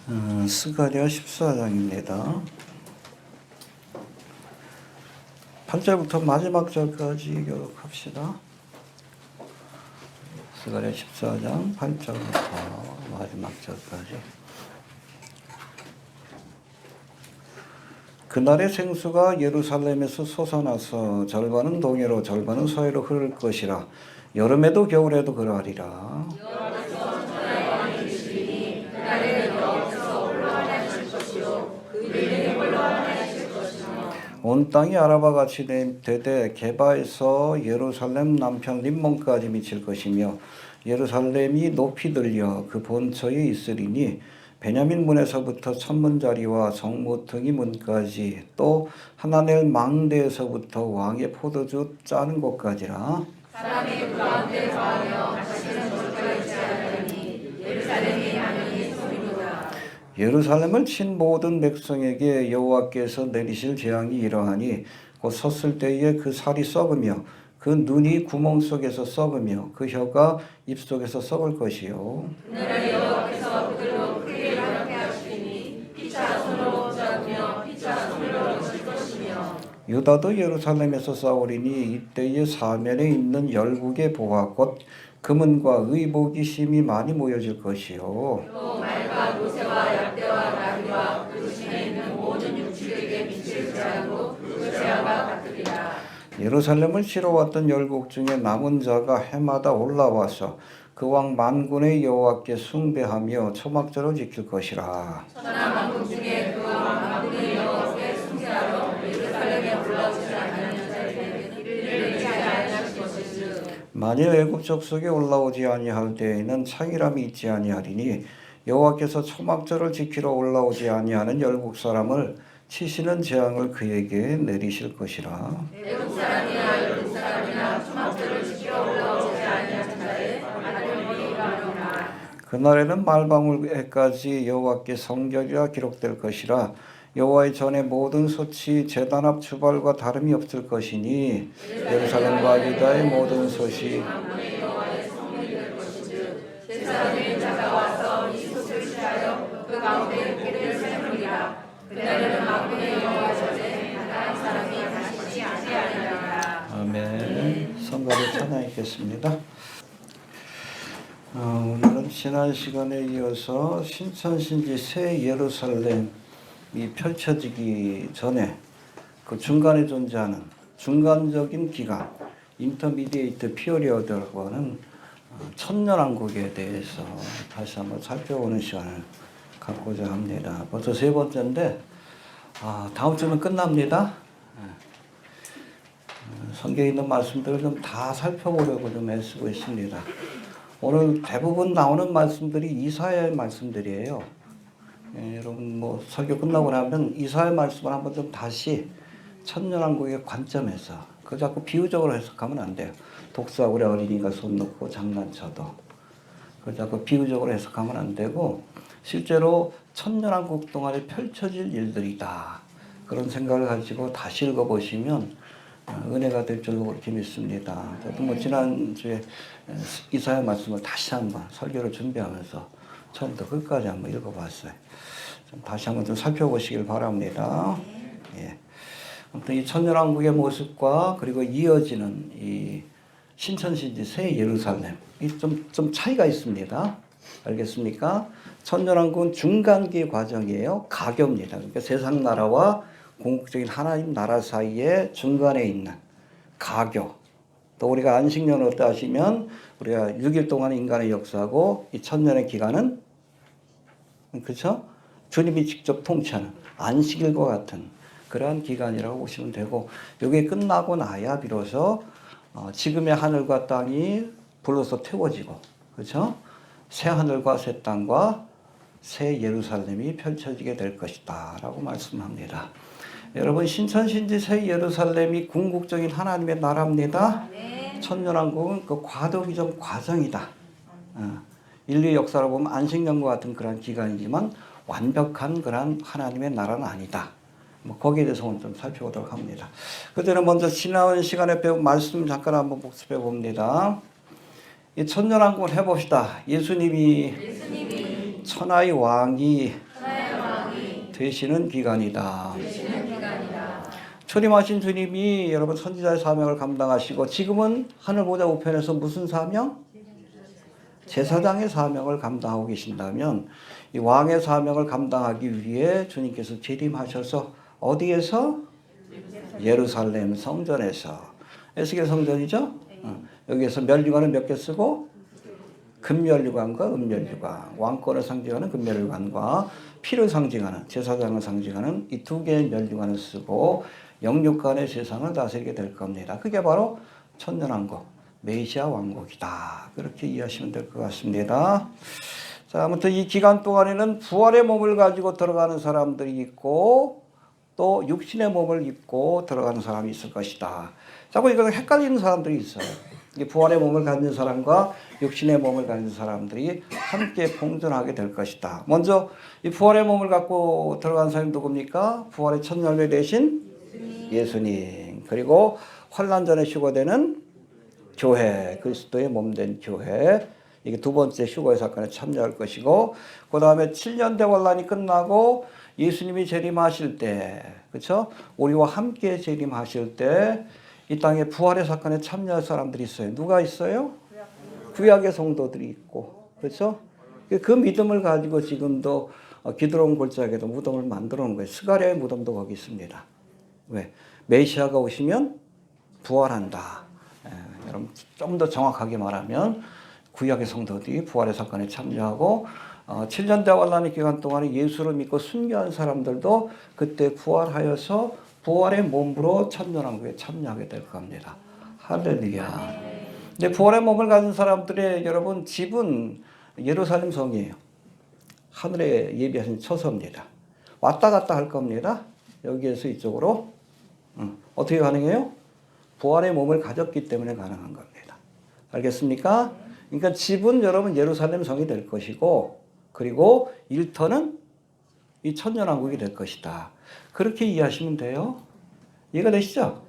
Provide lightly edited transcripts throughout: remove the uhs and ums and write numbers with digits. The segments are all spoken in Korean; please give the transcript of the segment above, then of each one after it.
스가랴 14장입니다. 8절부터 마지막 절까지 교독합시다. 스가랴 14장 8절부터 마지막 절까지. 그날의 생수가 예루살렘에서 솟아나서 절반은 동해로 절반은 서해로 흐를 것이라. 여름에도 겨울에도 그러하리라. 온 땅이 아라바같이 되되 게바에서 예루살렘 남편 림몬까지 미칠 것이며 예루살렘이 높이 들려 그 본처에 있으리니 베냐민 문에서부터 천문자리와 성모퉁이 문까지 또 하나넬 망대에서부터 왕의 포도주 짜는 곳까지라. 사람이 그 가운데 거하며 다시는 돌가 있지 않으니 예루살렘이 하나님의 소리로다. 예루살렘을 친 모든 백성에게 여호와께서 내리실 재앙이 이러하니 곧 섰을 때에 그 살이 썩으며 그 눈이 구멍 속에서 썩으며 그 혀가 입속에서 썩을 것이요. 그날에 여호와께서 그들로 크게 가볍게 하시니 피차 손으로 잡으며 피차 손으로 칠 것이며 유다도 예루살렘에서 싸우리니 이때에 사면에 있는 열국의 보화 곧 금은과 의복이 심히 많이 모여질 것이요. 또 말과 모세와 약대와 나귀와 그 중에 있는 모든 육축에게 미칠 재앙도 그 재앙과 같으리라. 예루살렘을 치러 왔던 열국 중에 남은 자가 해마다 올라와서 그 왕 만군의 여호와께 숭배하며 초막절을 지킬 것이라. 천하 만국 중에 그 왕 만군의 여호와께 숭배하러 예루살렘에 올라오지 않는 자에게 이를 내지 아니하실 것이지. 만일 애굽 족속에 올라오지 아니할 때에는 창이람이 있지 아니하리니 여호와께서 초막절을 지키러 올라오지 아니하는 열국 사람을 치시는 재앙을 그에게 내리실 것이라. 애국 사람이나 열국 사람이나 초막절을 지키러 올라오지 아니하는 자의 하나님이 가노라. 그날에는 말방울에까지 여호와께 성결이라 기록될 것이라. 여호와의 전에 모든 소치 제단 앞 주발과 다름이 없을 것이니 예루살렘과 유다의 모든 솥이 세 사람의 자가 와서 이 솥을 취하여 그 가운데 깨를 세우리라. 그날에는 만군의 여호와 전에 한 사람이 다시지 아니하리라. 아멘. 성가를 찬양 읽겠습니다. 오늘은 지난 시간에 이어서 신천신지 새 예루살렘이 펼쳐지기 전에 그 중간에 존재하는 중간적인 기간, 인터미디에이트 피어리어드라고 하는 천년왕국에 대해서 다시 한번 살펴보는 시간을 갖고자 합니다. 벌써 세 번째인데 다음 주면 끝납니다. 성경에 있는 말씀들을 좀 다 살펴보려고 좀 애쓰고 있습니다. 오늘 대부분 나오는 말씀들이 이사야의 말씀들이에요. 여러분 뭐 설교 끝나고 나면 이사야 말씀을 한번 좀 다시 천년왕국의 관점에서 그 자꾸 비유적으로 해석하면 안 돼요. 독사울에 어린이가 손 놓고 장난쳐도 그 자꾸 비유적으로 해석하면 안 되고 실제로 천년왕국 동안에 펼쳐질 일들이다. 그런 생각을 가지고 다시 읽어보시면 은혜가 될 줄로 그렇게 믿습니다. 저도 뭐 지난주에 이사야 말씀을 다시 한번 설교를 준비하면서 처음부터 끝까지 한번 읽어봤어요. 좀 다시 한번 좀 살펴보시길 바랍니다. 예. 아무튼 이 천년왕국의 모습과 그리고 이어지는 이 신천신지 새 예루살렘 좀 차이가 있습니다. 알겠습니까? 천년왕국은 중간기 과정이에요. 가교입니다. 그러니까 세상 나라와 궁극적인 하나님 나라 사이에 중간에 있는 가교. 또 우리가 안식년을 어떠 하시면 우리가 6일 동안 인간의 역사하고 이 천년의 기간은 그렇죠? 주님이 직접 통치하는 안식일과 같은 그러한 기간이라고 보시면 되고 이게 끝나고 나야 비로소 지금의 하늘과 땅이 불로서 태워지고 그렇죠? 새 하늘과 새 땅과 새 예루살렘이 펼쳐지게 될 것이다 라고 말씀합니다. 여러분 신천신지 새 예루살렘이 궁극적인 하나님의 나라입니다. 천년왕국은 그 과도기적 과정이다. 인류의 역사로 보면 안식년과 같은 그런 기간이지만 완벽한 그런 하나님의 나라는 아니다. 뭐 거기에 대해서 오늘 좀 살펴보도록 합니다. 그때는 먼저 지난 시간에 배운 말씀 잠깐 한번 복습해 봅니다. 이 천년왕국을 해봅시다. 예수님이 천하의 왕이 되시는 기간이다. 초림하신 주님이 여러분 선지자의 사명을 감당하시고 지금은 하늘 보좌 우편에서 무슨 사명? 제사장의 사명을 감당하고 계신다면 이 왕의 사명을 감당하기 위해 주님께서 재림하셔서 어디에서? 예루살렘 성전에서. 에스겔 성전이죠? 여기에서 면류관을 몇 개 쓰고 금면류관과 은면류관, 왕권을 상징하는 금면류관과 피를 상징하는 제사장을 상징하는 이 두 개의 면류관을 쓰고 영육간의 세상을 다스리게 될 겁니다. 그게 바로 천년왕국, 메시아 왕국이다. 그렇게 이해하시면 될 것 같습니다. 자, 아무튼 이 기간 동안에는 부활의 몸을 가지고 들어가는 사람들이 있고 또 육신의 몸을 입고 들어가는 사람이 있을 것이다. 자꾸 이걸 헷갈리는 사람들이 있어요. 이 부활의 몸을 가진 사람과 육신의 몸을 가진 사람들이 함께 공존하게 될 것이다. 먼저 이 부활의 몸을 갖고 들어간 사람이 누굽니까? 부활의 첫 열매 되신 예수님. 그리고 환난 전에 휴거되는 교회, 그리스도의 몸된 교회. 이게 두 번째 휴거의 사건에 참여할 것이고, 그 다음에 7년 대환란이 끝나고 예수님이 재림하실 때, 그렇죠? 우리와 함께 재림하실 때 이 땅에 부활의 사건에 참여할 사람들이 있어요. 누가 있어요? 구약의 성도들이 있고, 그렇죠? 그 믿음을 가지고 지금도 기드론 골짜기에도 무덤을 만들어 놓은 거예요. 스가랴의 무덤도 거기 있습니다. 왜? 메시아가 오시면 부활한다. 여러분 좀 더 정확하게 말하면 구약의 성도들이 부활의 사건에 참여하고 7년 대환란의 기간 동안에 예수를 믿고 순교한 사람들도 그때 부활하여서 부활의 몸으로 천년왕국에 참여하게 될 겁니다. 할렐루야. 근데 부활의 몸을 가진 사람들의 여러분 집은 예루살렘 성이에요. 하늘에 예비하신 처소입니다. 왔다 갔다 할 겁니다. 여기에서 이쪽으로. 어떻게 가능해요? 부활의 몸을 가졌기 때문에 가능한 겁니다. 알겠습니까? 그러니까 집은 여러분 예루살렘 성이 될 것이고, 그리고 일터는 이 천년왕국이 될 것이다. 그렇게 이해하시면 돼요. 이해가 되시죠?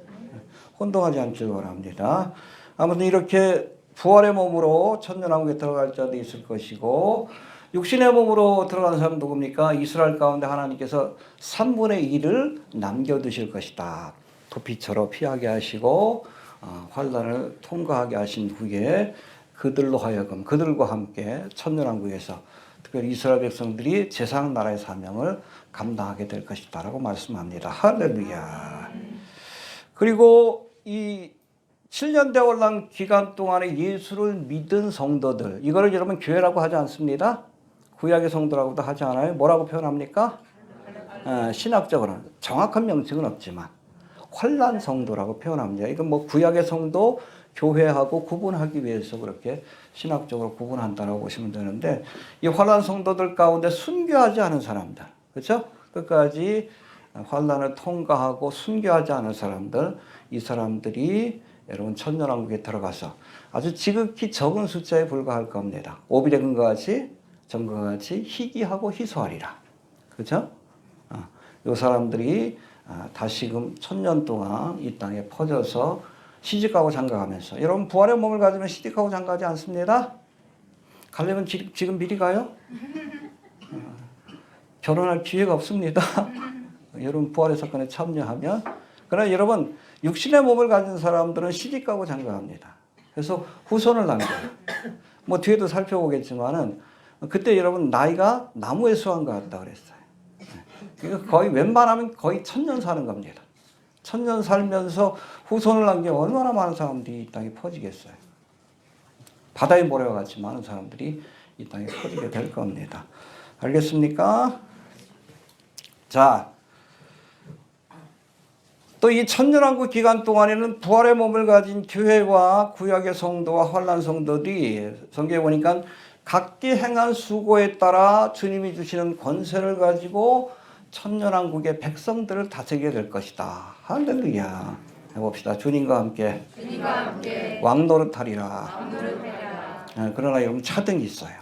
혼동하지 않길 바랍니다. 아무튼 이렇게 부활의 몸으로 천년왕국에 들어갈 자도 있을 것이고, 육신의 몸으로 들어가는 사람은 누굽니까? 이스라엘 가운데 하나님께서 3분의 1을 남겨두실 것이다. 도피처로 피하게 하시고 환난을 통과하게 하신 후에 그들로 하여금 그들과 함께 천년왕국에서 특별히 이스라엘 백성들이 제사장 나라의 사명을 감당하게 될 것이다 라고 말씀합니다. 할렐루야. 그리고 이 7년 대환란 기간 동안에 예수를 믿은 성도들, 이거를 여러분 교회라고 하지 않습니다. 구약의 성도라고도 하지 않아요. 뭐라고 표현합니까? 신학적으로는 정확한 명칭은 없지만 환난 성도라고 표현합니다. 이건 뭐 구약의 성도, 교회하고 구분하기 위해서 그렇게 신학적으로 구분한다라고 보시면 되는데, 이 환난 성도들 가운데 순교하지 않은 사람들, 그렇죠? 끝까지 환난을 통과하고 순교하지 않은 사람들, 이 사람들이 여러분 천년왕국에 들어가서 아주 지극히 적은 숫자에 불과할 겁니다. 오빌의 금과 같이 정금과 같이 희귀하고 희소하리라. 그렇죠? 이 사람들이 다시금 1000년 동안 이 땅에 퍼져서 시집가고 장가가면서, 여러분 부활의 몸을 가지면 시집가고 장가가지 않습니다. 가려면 지금 미리 가요? 결혼할 기회가 없습니다. 여러분 부활의 사건에 참여하면. 그러나 여러분 육신의 몸을 가진 사람들은 시집가고 장가갑니다. 그래서 후손을 남겨요. 뭐 뒤에도 살펴보겠지만은 그때 여러분 나이가 나무의 수완과 같다 그랬어요. 그러니까 거의 웬만하면 거의 1000년 사는 겁니다. 1000년 살면서 후손을 남기면 얼마나 많은 사람들이 이 땅에 퍼지겠어요. 바다의 모래와 같이 많은 사람들이 이 땅에 퍼지게 될 겁니다. 알겠습니까? 자, 또 이 천년왕국 기간 동안에는 부활의 몸을 가진 교회와 구약의 성도와 환난 성도들이 성경에 보니까 각기 행한 수고에 따라 주님이 주시는 권세를 가지고 천년왕국의 백성들을 다스리게 될 것이다. 할렐루야. 해봅시다. 주님과 함께 왕노릇하리라. 그러나 여러분 차등이 있어요.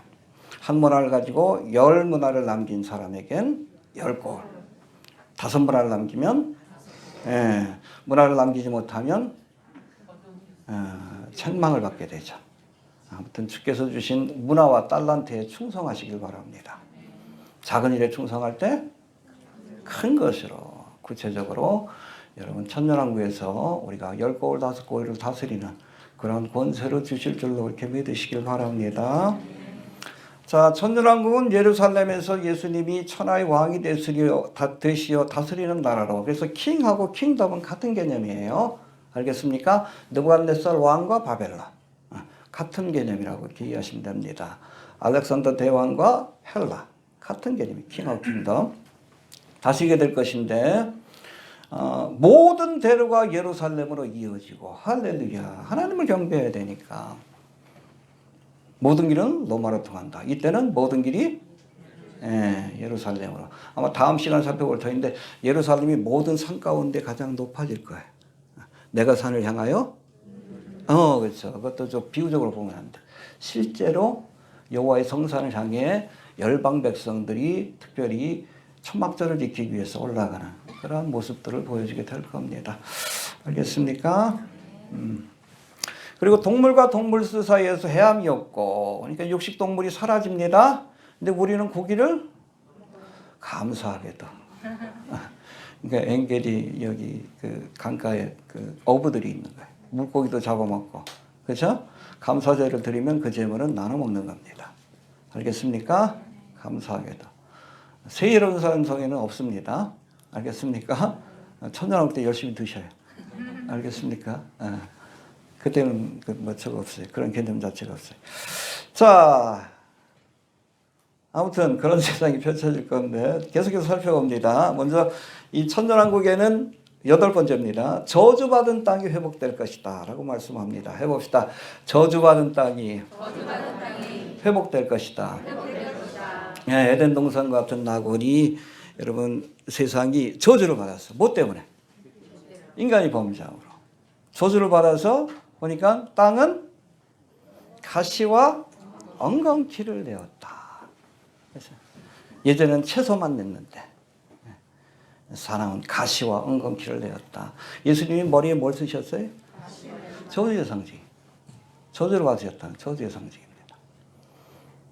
한 문화를 가지고 10문화를 남긴 사람에겐 10골, 5문화를 남기면 문화를 남기지 못하면 책망을 받게 되죠. 아무튼 주께서 주신 문화와 달란트에 충성하시길 바랍니다. 작은 일에 충성할 때 큰 것으로 구체적으로 여러분 천년왕국에서 우리가 10고을 5고을을 다스리는 그런 권세를 주실 줄로 이렇게 믿으시길 바랍니다. 자, 천년왕국은 예루살렘에서 예수님이 천하의 왕이 되시어 다스리는 나라로, 그래서 킹하고 킹덤은 같은 개념이에요. 알겠습니까? 느부갓네살 왕과 바벨론 같은 개념이라고 이렇게 이해하시면 됩니다. 알렉산더 대왕과 헬라 같은 개념이 킹하고 킹덤 다스리게 될 것인데 모든 대로가 예루살렘으로 이어지고 할렐루야 하나님을 경배해야 되니까 모든 길은 로마로 통한다. 이때는 모든 길이 예루살렘으로. 아마 다음 시간 살펴볼 터인데 예루살렘이 모든 산 가운데 가장 높아질 거예요. 내가 산을 향하여 그렇죠. 그것도 좀 비유적으로 보면 안 돼. 실제로 여호와의 성산을 향해 열방 백성들이 특별히 천막절을 지키기 위해서 올라가는 그런 모습들을 보여주게 될 겁니다. 알겠습니까? 그리고 동물과 동물수 사이에서 해함이 없고, 그러니까 육식 동물이 사라집니다. 근데 우리는 고기를 감사하게도. 그러니까 엥겔이 여기 그 강가에 그 어부들이 있는 거예요. 물고기도 잡아먹고, 그렇죠? 감사제를 드리면 그 제물은 나눠 먹는 겁니다. 알겠습니까? 감사하게도. 새 예루살렘성에는 없습니다. 알겠습니까? 천년왕국 때 열심히 드셔요. 알겠습니까? 그때는 뭐 저거 없어요. 그런 개념 자체가 없어요. 자, 아무튼 그런 세상이 펼쳐질 건데 계속해서 살펴봅니다. 먼저 이 천년왕국에는 8번째입니다. 저주받은 땅이 회복될 것이다 라고 말씀합니다. 해봅시다. 저주받은 땅이 회복될 것이다. 에덴 동산 같은 나곤이 여러분 세상이 저주를 받았어. 뭐 때문에? 인간이 범죄함으로. 저주를 받아서 보니까 땅은 가시와 엉겅퀴를 내었다. 그래서 예전에는 채소만 냈는데 사람은 가시와 엉겅퀴를 내었다. 예수님이 머리에 뭘 쓰셨어요? 저주의 상징. 저주를 받으셨다는 저주의 상징입니다.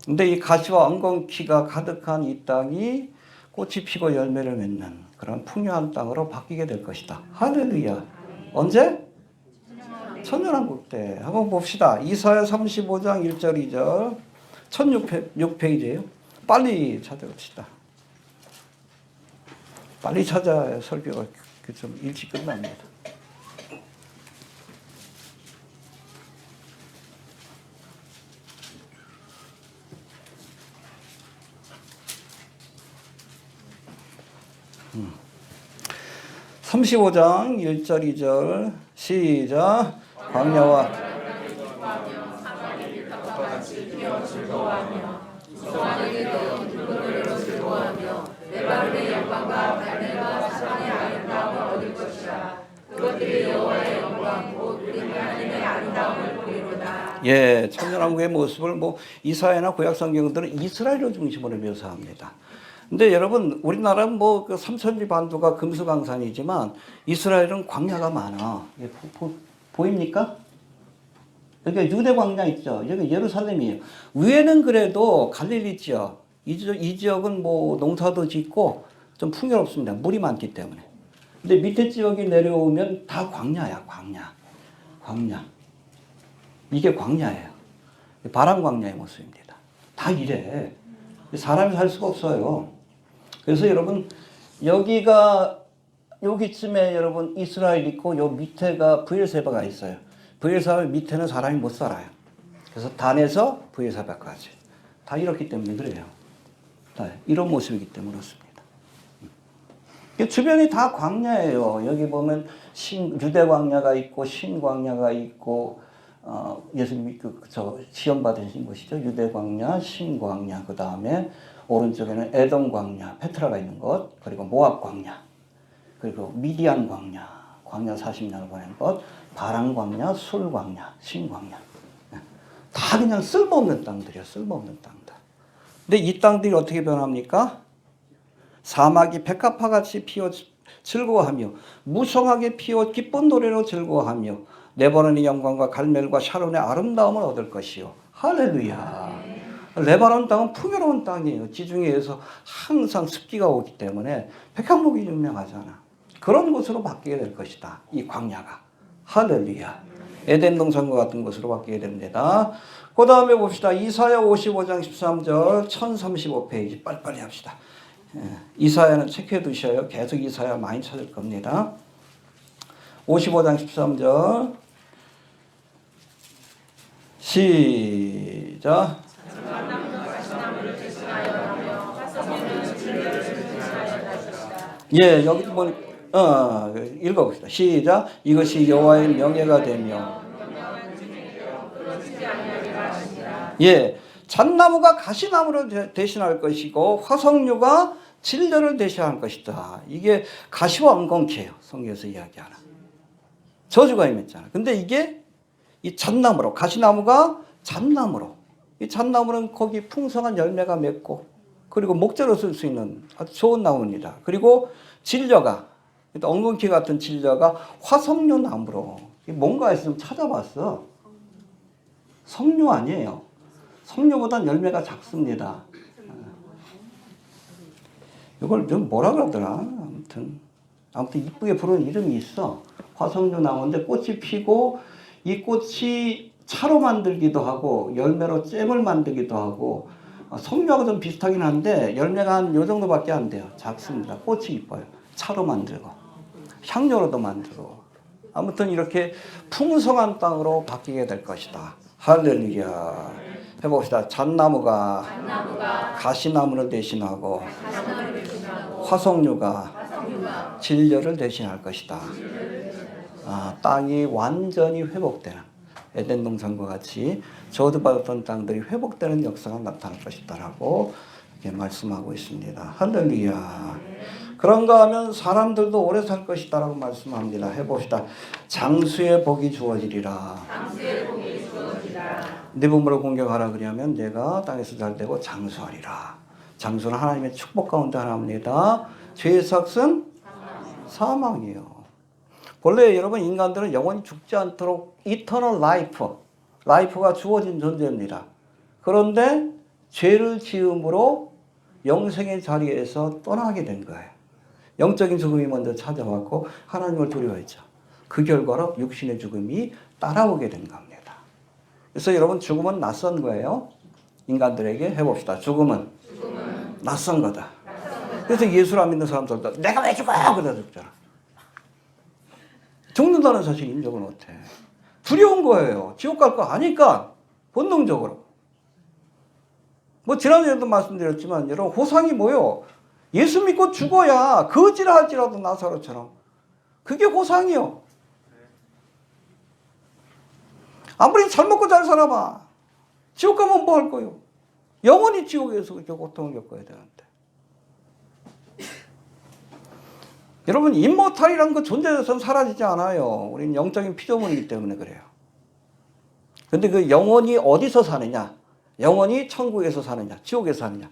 근데 이 가시와 엉겅퀴가 가득한 이 땅이 꽃이 피고 열매를 맺는 그런 풍요한 땅으로 바뀌게 될 것이다. 할렐루야. 언제? 천년왕국 때. 한번 봅시다. 이사야 35장 1절 2절 1006페이지예요. 빨리 찾아봅시다. 빨리 찾아야 설교가 좀 일찍 끝납니다. 음. 35장 1절 2절 시작. 광야와 레바논의 영광과 갈멜과 사방의 아름다움을 얻을 것이라. 그것들이 여호와의 영광 곧 우리 하나님의 아름다움을 보이로다. 예, 천년왕국의 모습을 뭐 이사야나 구약 성경들은 이스라엘을 중심으로 묘사합니다. 근데 여러분 우리나라는 뭐 그 삼천리 반도가 금수강산이지만 이스라엘은 광야가 많아. 보입니까? 여기 유대 광야 있죠. 여기 예루살렘이에요. 위에는 그래도 갈릴리 지역, 이 지역은 뭐 농사도 짓고 좀 풍요롭습니다. 물이 많기 때문에. 근데 밑에 지역이 내려오면 다 광야야, 광야. 이게 광야예요. 바람 광야의 모습입니다. 다 이래. 사람이 살 수가 없어요. 그래서 여러분 여기쯤에 여러분 이스라엘 있고 요 밑에가 브엘세바가 있어요. 브엘세바 밑에는 사람이 못 살아요. 그래서 단에서 브엘세바까지 다 이렇기 때문에 그래요. 다 이런 모습이기 때문에 그렇습니다. 주변이 다 광야예요. 여기 보면 유대 광야가 있고 신 광야가 있고 예수님이 시험 받으신 곳이죠. 유대 광야, 신 광야. 그 다음에 오른쪽에는 에돔 광야, 페트라가 있는 곳. 그리고 모압 광야. 그리고 미디안 광야, 광야 40년을 보낸 곳. 바람 광야, 술 광야, 신 광야. 다 그냥 쓸모없는 땅들이에요. 쓸모없는 땅들. 근데 이 땅들이 어떻게 변합니까? 사막이 백합화같이 피어 즐거워하며 무성하게 피어 기쁜 노래로 즐거워하며 레바논의 영광과 갈멜과 샤론의 아름다움을 얻을 것이요. 할렐루야. 레바논 땅은 풍요로운 땅이에요. 지중해에서 항상 습기가 오기 때문에 백향목이 유명하잖아. 그런 곳으로 바뀌게 될 것이다. 이 광야가. 할렐루야. 에덴 동산과 같은 곳으로 바뀌게 됩니다. 그 다음에 봅시다. 이사야 55장 13절 1035페이지 빨리빨리 합시다. 이사야는 체크해 두셔요. 계속 이사야 많이 찾을 겁니다. 55장 13절 시작. 예, 여기 뭐 읽어봅시다. 시작. 이것이 여호와의 명예가 되며 예, 잣나무가 가시나무를 대신할 것이고 화석류가 진려를 대신할 것이다. 이게 가시와 엉겅퀴예요. 성경에서 이야기하는 저주가 임했잖아. 근데 이게 이 잣나무로, 가시나무가 잣나무로, 이 잣나무는 거기 풍성한 열매가 맺고 그리고 목재로 쓸 수 있는 아주 좋은 나무입니다. 그리고 진려가, 엉겅퀴 같은 진려가 화석류 나무로, 뭔가 해서 좀 찾아봤어. 석류 아니에요. 석류보단 열매가 작습니다. 이걸 좀 뭐라 그러더라. 아무튼 이쁘게 부르는 이름이 있어. 화석류 나무인데 꽃이 피고 이 꽃이 차로 만들기도 하고 열매로 잼을 만들기도 하고 석류하고 좀 비슷하긴 한데 열매가 한 요 정도밖에 안 돼요. 작습니다. 꽃이 이뻐요. 차로 만들고 향료로도 만들고 아무튼 이렇게 풍성한 땅으로 바뀌게 될 것이다. 할렐루야. 해봅시다. 잣나무가 가시나무를 대신하고 화석류가 진려를 대신할 것이다. 땅이 완전히 회복되는 에덴 동산과 같이 저주받았던 땅들이 회복되는 역사가 나타날 것이다라고 이렇게 말씀하고 있습니다. 할렐루야. 그런가 하면 사람들도 오래 살 것이다라고 말씀합니다. 해봅시다. 장수의 복이 주어지리라. 네 부모를 공경하라 그러면 내가 땅에서 잘 되고 장수하리라. 장수는 하나님의 축복 가운데 하나입니다. 죄의 삭은 사망이에요. 본래 여러분 인간들은 영원히 죽지 않도록 이터널 라이프가 주어진 존재입니다. 그런데 죄를 지음으로 영생의 자리에서 떠나게 된 거예요. 영적인 죽음이 먼저 찾아왔고 하나님을 두려워했죠. 그 결과로 육신의 죽음이 따라오게 된 겁니다. 그래서 여러분 죽음은 낯선 거예요. 인간들에게 해봅시다. 죽음은 낯선 거다. 그래서 예수를 안 믿는 사람들도 내가 왜 죽어? 그러다 죽잖아. 죽는다는 사실 인정을 못해. 두려운 거예요. 지옥 갈 거 아니까 본능적으로. 뭐 지난주에도 말씀드렸지만 여러분 호상이 뭐요? 예수 믿고 죽어야 거지라 할지라도 나사로처럼. 그게 호상이요. 아무리 잘 먹고 잘 살아봐. 지옥 가면 뭐 할 거요? 영원히 지옥에서 그렇게 고통을 겪어야 되는데. 여러분 임모탈이라는 그 존재에서는 사라지지 않아요. 우리는 영적인 피조물이기 때문에 그래요. 근데 그 영혼이 어디서 사느냐? 영혼이 천국에서 사느냐? 지옥에서 사느냐?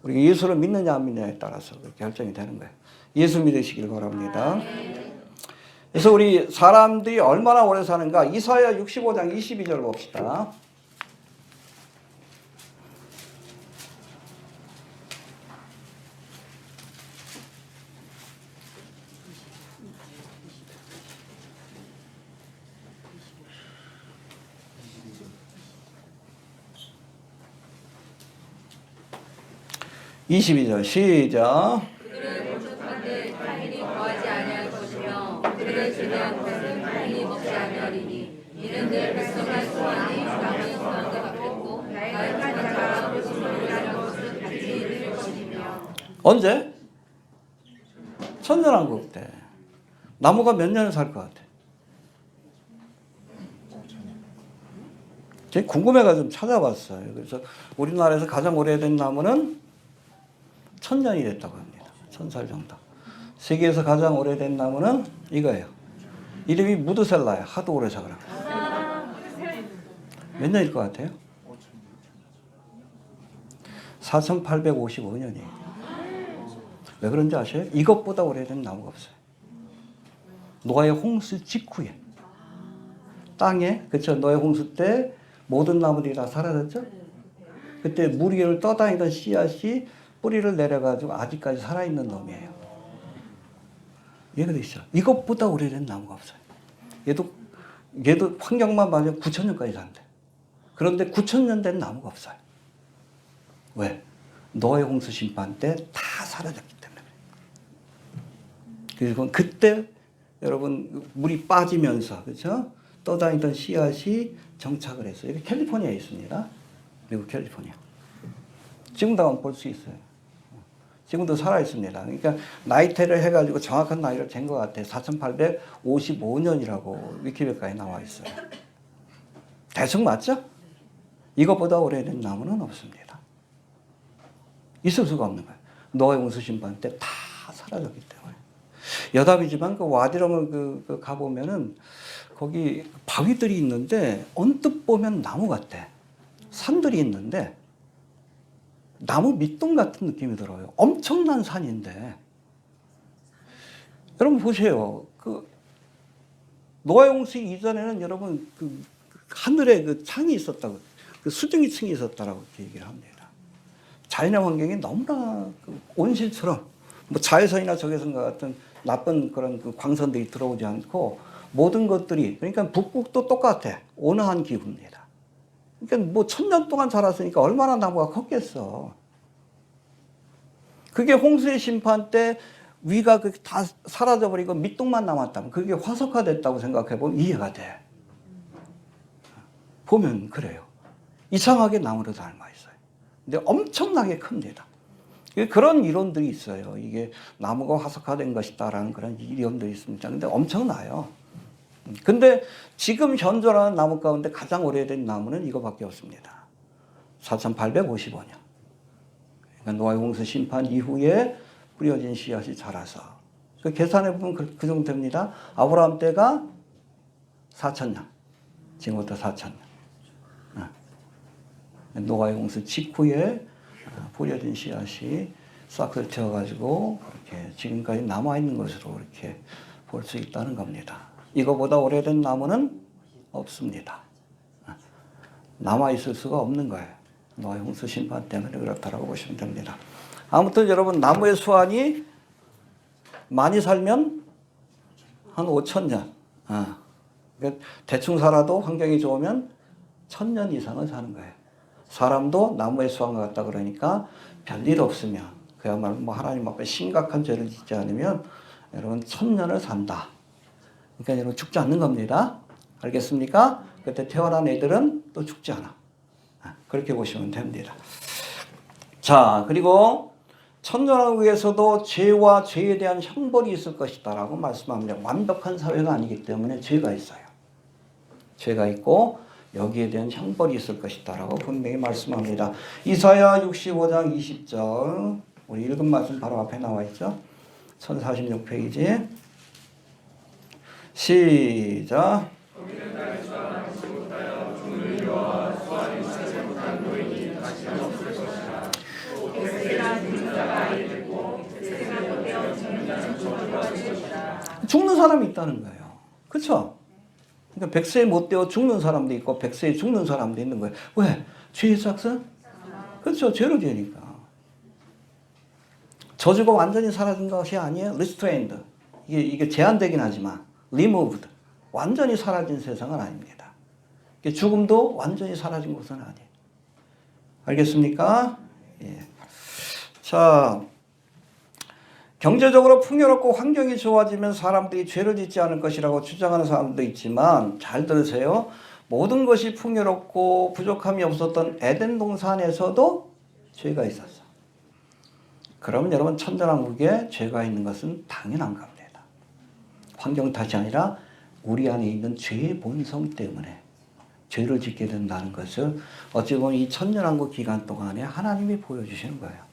우리가 예수를 믿느냐 안 믿느냐에 따라서 결정이 되는 거예요. 예수 믿으시길 바랍니다. 그래서 우리 사람들이 얼마나 오래 사는가? 이사야 65장 22절 봅시다. (22절) 시작. 그들은 부족한데 타인이 거하지 아니할 것이며 그들의 지배한 것은 타인이 먹지 아니하리니 이는 내 백성의 소원이 남의 소원과 같겠고 나약한 자라 무슨이라는 것은 같이 이룰 것이며. 언제? 천년왕국 때. 나무가 몇 년을 살 것 같아? 제가 궁금해가지고 좀 찾아봤어요. 그래서 우리나라에서 가장 오래된 나무는 1000년이 됐다고 합니다. 1000살 정도. 세계에서 가장 오래된 나무는 이거예요. 이름이 무드셀라예요. 하도 오래 살아요. 몇 년일 것 같아요? 4855년이에요. 왜 그런지 아세요? 이것보다 오래된 나무가 없어요. 노아의 홍수 직후에 땅에, 그쵸? 노아의 홍수 때 모든 나무들이 다 사라졌죠? 그때 물 위를 떠다니던 씨앗이 뿌리를 내려가지고 아직까지 살아있는 놈이에요. 이해가 되시죠? 이것보다 오래된 나무가 없어요. 얘도 환경만 봐도 9,000년까지 산대. 그런데 9,000년 된 나무가 없어요. 왜? 노아의 홍수 심판 때 다 사라졌기 때문에. 그리고 그때 여러분 물이 빠지면서 그렇죠? 떠다니던 씨앗이 정착을 했어요. 여기 캘리포니아에 있습니다. 미국 캘리포니아. 지금도 볼 수 있어요. 지금도 살아 있습니다. 그러니까 나이테를 해가지고 정확한 나이를 잰 것 같아요. 4,855년이라고 위키백과에 나와 있어요. 대충 맞죠? 이것보다 오래된 나무는 없습니다. 있을 수가 없는 거예요. 노아의 홍수 심판 때 다 사라졌기 때문에. 여담이지만 그 와디럼을 가보면은 거기 바위들이 있는데 언뜻 보면 나무 같아. 산들이 있는데 나무 밑동 같은 느낌이 들어요. 엄청난 산인데. 여러분 보세요. 그 노아의 홍수 이전에는 여러분 그 하늘에 그 창이 있었다고, 그 수증기 층이 있었다라고 얘기를 합니다. 자연의 환경이 너무나 그 온실처럼 뭐 자외선이나 적외선과 같은 나쁜 그런 그 광선들이 들어오지 않고 모든 것들이, 그러니까 북극도 똑같아. 온화한 기후입니다. 그러니까 뭐 1,000년 동안 자랐으니까 얼마나 나무가 컸겠어. 그게 홍수의 심판 때 위가 다 사라져버리고 밑동만 남았다면 그게 화석화됐다고 생각해보면 이해가 돼. 보면 그래요. 이상하게 나무로 닮아 있어요. 근데 엄청나게 큽니다. 그런 이론들이 있어요. 이게 나무가 화석화된 것이다라는 그런 이론들이 있습니다. 근데 엄청나요. 근데 지금 현존하는 나무 가운데 가장 오래된 나무는 이거밖에 없습니다. 4,855년. 그러니까 노아의 홍수 심판 이후에 뿌려진 씨앗이 자라서. 그 계산해보면 그 정도 됩니다. 아브라함 때가 4,000년. 지금부터 4,000년. 노아의 홍수 직후에 뿌려진 씨앗이 싹을 튀어가지고 이렇게 지금까지 남아있는 것으로 이렇게 볼 수 있다는 겁니다. 이거보다 오래된 나무는 없습니다. 남아있을 수가 없는 거예요. 노아의 홍수 심판 때문에 그렇다라고 보시면 됩니다. 아무튼 여러분 나무의 수완이 많이 살면 한 5,000년. 그러니까 대충 살아도 환경이 좋으면 1,000년 이상은 사는 거예요. 사람도 나무의 수완과 같다 그러니까 별일 없으면 그야말로 뭐 하나님 앞에 심각한 죄를 짓지 않으면 여러분 1,000년을 산다. 그러니까 여러분 죽지 않는 겁니다. 알겠습니까? 그때 태어난 애들은 또 죽지 않아. 그렇게 보시면 됩니다. 자, 그리고 천년왕국에서도 죄와 죄에 대한 형벌이 있을 것이다 라고 말씀합니다. 완벽한 사회가 아니기 때문에 죄가 있어요. 죄가 있고 여기에 대한 형벌이 있을 것이다 라고 분명히 말씀합니다. 이사야 65장 20절 우리 읽은 말씀 바로 앞에 나와 있죠. 1046페이지 시작. 죽는 사람이 있다는 거예요. 그렇죠? 그러니까 100세에 못 되어 죽는 사람도 있고 100세에 죽는 사람도 있는 거예요. 왜? 죄의 삭선? 그렇죠. 죄로 죄니까. 저주가 완전히 사라진 것이 아니에요. restrained. 이게 제한되긴 하지만 removed. 완전히 사라진 세상은 아닙니다. 죽음도 완전히 사라진 것은 아니에요. 알겠습니까? 예. 자, 경제적으로 풍요롭고 환경이 좋아지면 사람들이 죄를 짓지 않을 것이라고 주장하는 사람도 있지만 잘 들으세요. 모든 것이 풍요롭고 부족함이 없었던 에덴 동산에서도 죄가 있었어. 그러면 여러분 천년왕국에 죄가 있는 것은 당연한 겁니다. 환경 탓이 아니라 우리 안에 있는 죄의 본성 때문에 죄를 짓게 된다는 것을 어찌 보면 이 천년왕국 기간 동안에 하나님이 보여주시는 거예요.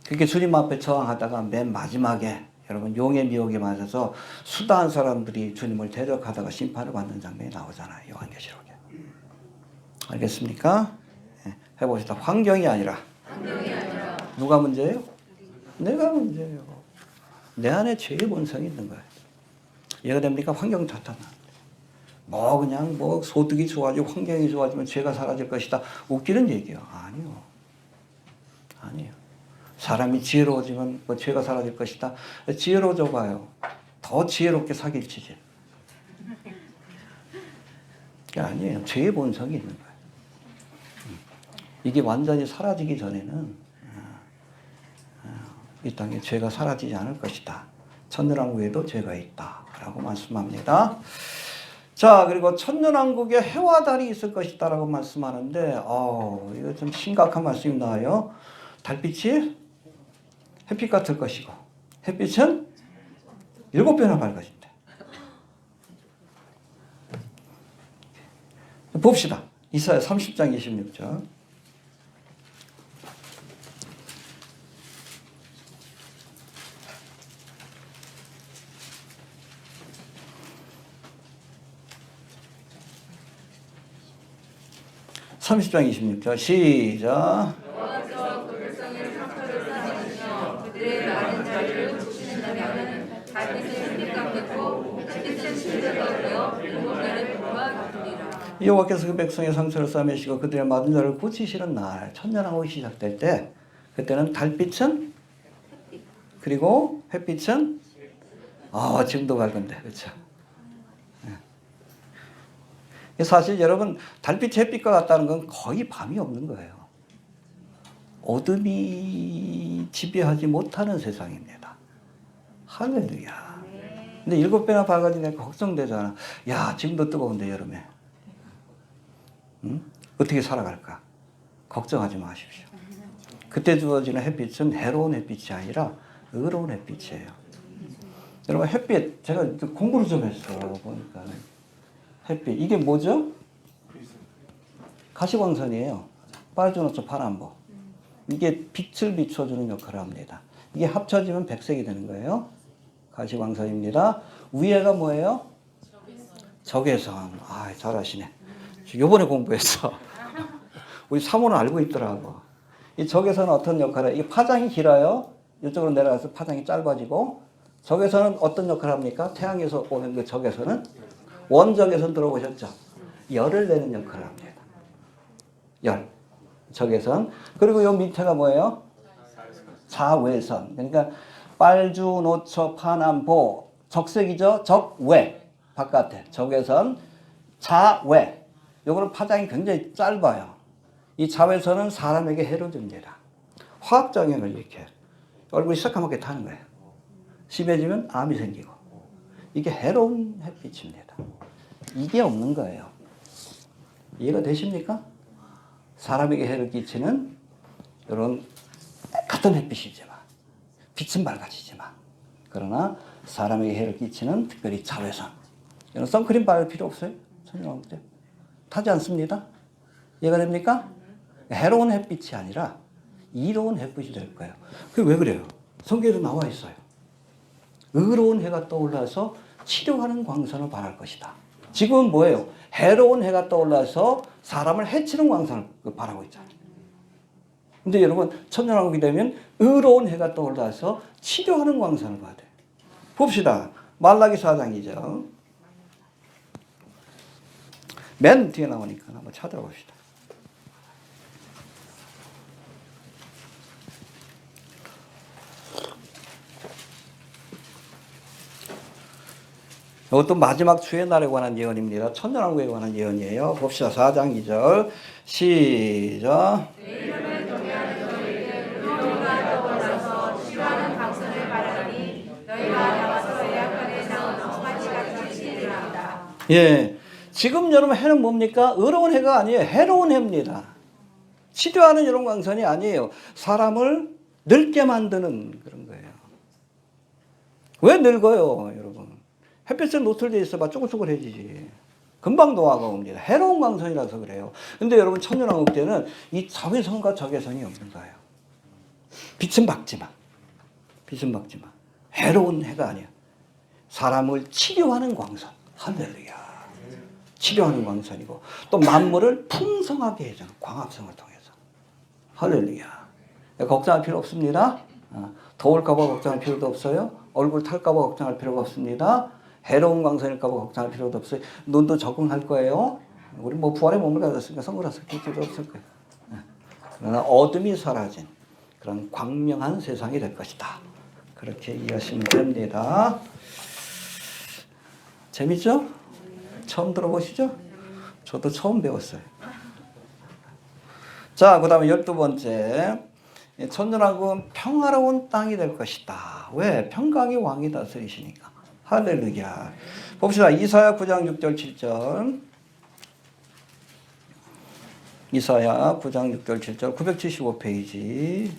그렇게 주님 앞에 저항하다가 맨 마지막에 여러분 용의 미혹에 맞아서 수다한 사람들이 주님을 대적하다가 심판을 받는 장면이 나오잖아요. 요한계시록에. 알겠습니까? 네. 해봅시다. 환경이 아니라 누가 문제예요? 내가 문제예요. 내 안에 죄의 본성이 있는 거예요. 이해가 됩니까? 환경 탓하나. 뭐 그냥 뭐 소득이 좋아지고 환경이 좋아지면 죄가 사라질 것이다. 웃기는 얘기예요. 아니요. 아니에요. 사람이 지혜로워지면 뭐 죄가 사라질 것이다. 지혜로워져 봐요. 더 지혜롭게 사기를 치지. 아니에요. 죄의 본성이 있는 거예요. 이게 완전히 사라지기 전에는 이 땅에 죄가 사라지지 않을 것이다. 천년왕국에도 죄가 있다. 라고 말씀합니다. 자, 그리고 천년왕국에 해와 달이 있을 것이다. 라고 말씀하는데, 이거 좀 심각한 말씀이 나와요. 달빛이 햇빛 같을 것이고, 햇빛은 7배나 밝아진대. 봅시다. 이사야 30장 26절. (30장 26절) 시작. 여호와께서 그 백성의 상처를 쌓으시며 그들의 마른 자리를 고치신다면 달빛은 햇빛 같겠고 햇빛은 실제가 되어 일곱 날의 빛과 같으리라. 여호와께서 그 백성의 상처를 싸매시고 그들의 마른 자를 고치시는 날, 천년왕국이 시작될 때, 그때는 달빛은 그리고 햇빛은 지금도 밝은데, 그렇죠? 사실 여러분, 달빛 햇빛과 같다는 건 거의 밤이 없는 거예요. 어둠이 지배하지 못하는 세상입니다. 할렐루야. 근데 7배나 밝아지니까 걱정되잖아. 야, 지금도 뜨거운데 여름에. 응? 어떻게 살아갈까? 걱정하지 마십시오. 그때 주어지는 햇빛은 해로운 햇빛이 아니라 의로운 햇빛이에요. 여러분, 햇빛, 제가 공부를 좀 했어요. 보니까. 햇빛, 이게 뭐죠? 가시광선이에요. 빨주노초 파란보. 이게 빛을 비춰주는 역할을 합니다. 이게 합쳐지면 백색이 되는 거예요. 가시광선입니다. 위에가 뭐예요? 적외선. 잘하시네. 요번에 공부했어. 우리 사모는 알고 있더라고. 이 적외선은 어떤 역할을 해요? 이 파장이 길어요. 이쪽으로 내려가서 파장이 짧아지고, 적외선은 어떤 역할을 합니까? 태양에서 오는 그 적외선은 원적외선 들어보셨죠? 열을 내는 역할을 합니다. 열. 적외선. 그리고 요 밑에가 뭐예요? 자외선. 그러니까 빨주, 노초, 파남보. 적색이죠? 적외. 바깥에. 적외선. 자외. 요거는 파장이 굉장히 짧아요. 이 자외선은 사람에게 해를 줍니다. 화학작용을 일으켜요. 얼굴이 새까맣게 타는 거예요. 심해지면 암이 생기고. 이게 해로운 햇빛입니다. 이게 없는 거예요. 이해가 되십니까? 사람에게 해를 끼치는 이런 같은 햇빛이지만, 빛은 밝아지지만, 그러나 사람에게 해를 끼치는 특별히 자외선. 이런 선크림 바를 필요 없어요. 천년왕국 때. 타지 않습니다. 이해가 됩니까? 해로운 햇빛이 아니라 이로운 햇빛이 될 거예요. 그게 왜 그래요? 성경에도 나와 있어요. 의로운 해가 떠올라서 치료하는 광선을 발할 것이다. 지금은 뭐예요? 해로운 해가 떠올라서 사람을 해치는 광선을 발하고 있잖아요. 근데 여러분, 천년왕국이 되면 의로운 해가 떠올라서 치료하는 광선을 받아요. 봅시다. 말라기 4장이죠. 맨 뒤에 나오니까 한번 찾아봅시다. 이것도 마지막 주의 날에 관한 예언입니다. 천년왕국에 관한 예언이에요. 봅시다. 4장 2절 시작. 내 이름을 경외하는 너희에게 의로운가 떠올라서 치료하는 광선을 바라니 너희가 나와서 예약관에 나온 청아지 같이 치리라. 예, 지금 여러분 해는 뭡니까? 의로운 해가 아니에요. 해로운 해입니다. 치료하는 이런 광선이 아니에요. 사람을 늙게 만드는 그런 거예요. 왜 늙어요, 여러분? 햇빛에 노출되어 있어봐 쪼글쪼글해지지. 금방 노화가 옵니다. 해로운 광선이라서 그래요. 근데 여러분, 천년왕국 때는 이 자외선과 적외선이 없는 거예요. 빛은 밝지만, 해로운 해가 아니야. 사람을 치료하는 광선. 할렐루야. 치료하는 광선이고, 또 만물을 풍성하게 해주는 광합성을 통해서. 할렐루야. 걱정할 필요 없습니다. 더울까봐 걱정할 필요도 없어요. 얼굴 탈까봐 걱정할 필요가 없습니다. 해로운 광선일까 봐 걱정할 필요도 없어요. 눈도 적응할 거예요. 우리 뭐 부활의 몸을 가졌으니까 선글라스 낄 필요 없을 거예요. 그러나 어둠이 사라진 그런 광명한 세상이 될 것이다. 그렇게 이해하시면 됩니다. 재밌죠? 처음 들어보시죠? 저도 처음 배웠어요. 자, 그 다음에 12번째. 천년왕국은 평화로운 땅이 될 것이다. 왜? 평강의 왕이 다스리시니까. 할렐루야. 봅시다. 이사야 9장 6절 7절. 이사야 9장 6절 7절 975페이지.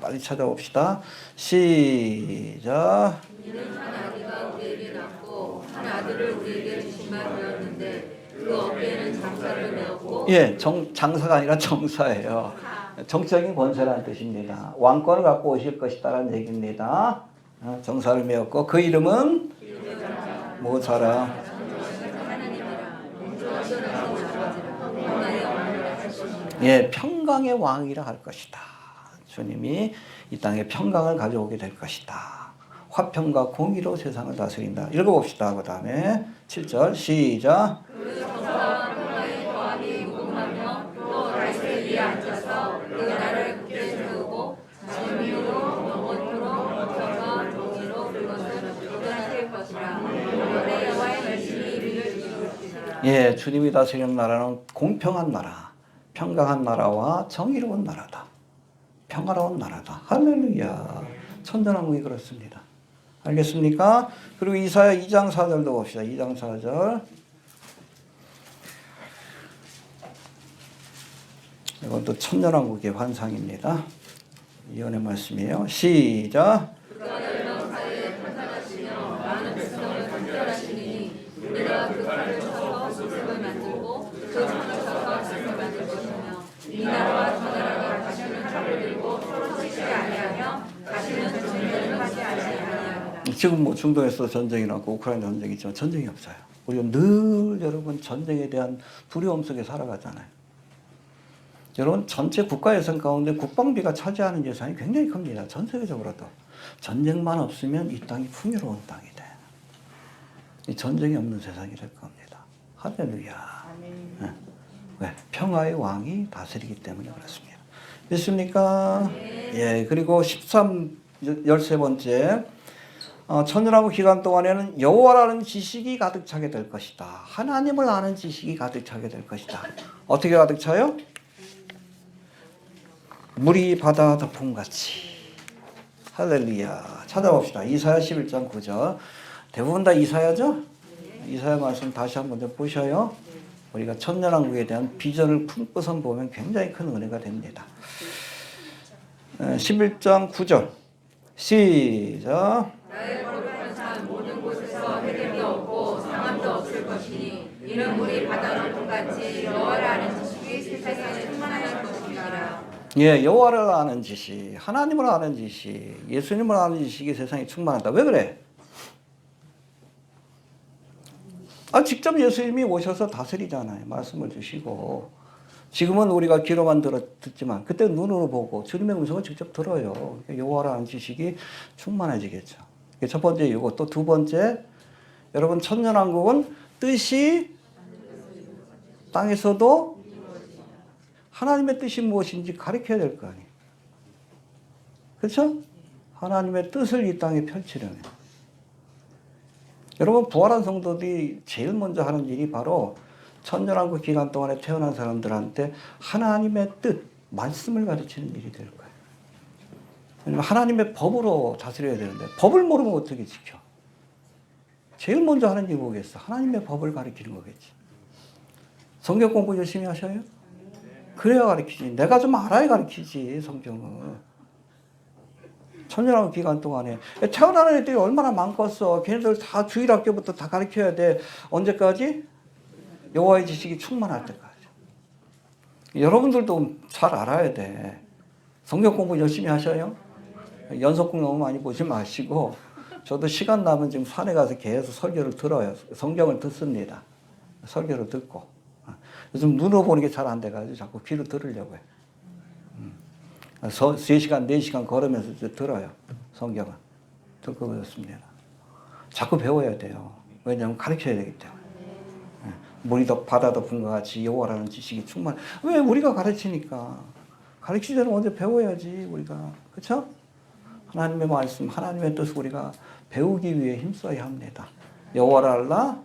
빨리 찾아봅시다. 시작. 이는 한 아기가 우리에게 낳고 한 아들을 우리에게 주신 바 되었는데 그 어깨에는 장사를 메었고. 예, 장사가 아니라 정사예요. 정적인 권세라는 뜻입니다. 왕권을 갖고 오실 것이다라는 얘기입니다. 정사를 메었고 그 이름은 모사라. 예, 평강의 왕이라 할 것이다. 주님이 이 땅에 평강을 가져오게 될 것이다. 화평과 공의로 세상을 다스린다. 읽어봅시다. 그 다음에 7절 시작. 그 정사와 평화의 조합이 무궁하며 또 다윗의 위에 앉아서 그 나라를 굳게 세우고 진리로 영원토록 평화와 정의로 그것을 주관하실 것이라. 그의 여호와의 말씀이 이를 이루시리라. 예, 주님이 다스리는 나라는 공평한 나라, 평강한 나라와 정의로운 나라다. 평화로운 나라다. 할렐루야. 천년왕국이 그렇습니다. 알겠습니까? 그리고 이사야 2장 4절도 봅시다. 2장 4절. 이건 또 천년왕국의 환상입니다. 예언의 말씀이에요. 시작. 그가 열방 사이에 판단하시며 많은 백성을 판결하시니 우리가 그 칼을 쳐서 스승을 만들고 그 창을 쳐서 스승을 만들 것이며 이 나라와 저 나라가 다시는 칼을 들고 서로 치지 아니하며 다시는 전쟁을 하지 아니하리라. 지금 뭐 중동에서 전쟁이 나고 우크라이나 전쟁이 있지만 전쟁이 없어요. 우리가 늘 여러분 전쟁에 대한 두려움 속에 살아가잖아요. 여러분 전체 국가 예산 가운데 국방비가 차지하는 예산이 굉장히 큽니다. 전 세계적으로도. 전쟁만 없으면 이 땅이 풍요로운 땅이 돼. 이 전쟁이 없는 세상이 될 겁니다. 할렐루야. 네. 왜? 평화의 왕이 다스리기 때문에 그렇습니다. 믿습니까? 예. 그리고 13번째. 천년왕국 기간 동안에는 여호와라는 지식이 가득 차게 될 것이다. 하나님을 아는 지식이 가득 차게 될 것이다. 어떻게 가득 차요? 물이 바다 덮음같이. 할렐루야. 찾아봅시다. 이사야 11장 9절. 대부분 다 이사야죠? 이사야 말씀 다시 한번 좀 보셔요. 우리가 천년왕국에 대한 비전을 품고선 보면 굉장히 큰 은혜가 됩니다. 11장 9절. 시작. 나의 거룩한 산 모든 곳에서 해됨이 없고 상함도 없을 것이니 이는 물이 바다 높음같이 여호와를 아는 지식이 세상에 충만할 것이니라. 예, 여호와를 아는 지식, 하나님을 아는 지식, 예수님을 아는 지식이 세상에 충만하다. 왜 그래? 직접 예수님이 오셔서 다스리잖아요. 말씀을 주시고. 지금은 우리가 귀로만 듣지만 그때 눈으로 보고 주님의 음성을 직접 들어요. 여호와를 아는 지식이 충만해지겠죠. 첫 번째 이거. 또 두 번째, 여러분 천년왕국은 뜻이 땅에서도 하나님의 뜻이 무엇인지 가르쳐야 될 거 아니에요. 그렇죠? 하나님의 뜻을 이 땅에 펼치려면. 여러분 부활한 성도들이 제일 먼저 하는 일이 바로 천년왕국 기간 동안에 태어난 사람들한테 하나님의 뜻, 말씀을 가르치는 일이 될 거예요. 왜냐면 하나님의 법으로 다스려야 되는데 법을 모르면 어떻게 지켜? 제일 먼저 하는 일이 뭐겠어? 하나님의 법을 가르치는 거겠지. 성경 공부 열심히 하셔요? 그래야 가르치지. 내가 좀 알아야 가르치지, 성경은. 천년왕국 기간 동안에 태어나는 애들이 얼마나 많겠어. 걔네들 다 주일학교부터 다 가르쳐야 돼. 언제까지? 여호와의 지식이 충만할 때까지. 여러분들도 잘 알아야 돼. 성경 공부 열심히 하셔요. 연속극 너무 많이 보지 마시고 저도 시간 나면 지금 산에 가서 계속 설교를 들어요. 성경을 듣습니다. 설교를 듣고. 요즘 눈으로 보는 게 잘 안 돼가지고 자꾸 귀로 들으려고 해요. 3시간, 4시간 걸으면서 들어요. 성경을. 듣고 그렇습니다. 자꾸 배워야 돼요. 왜냐하면 가르쳐야 되기 때문에. 물이도 바다도 분과 같이 여호와라는 지식이 충만. 왜 우리가 가르치니까 가르치려면 먼저 배워야지 우리가. 그렇죠? 하나님의 말씀, 하나님의 뜻을 우리가 배우기 위해 힘써야 합니다. 여호와를 알라?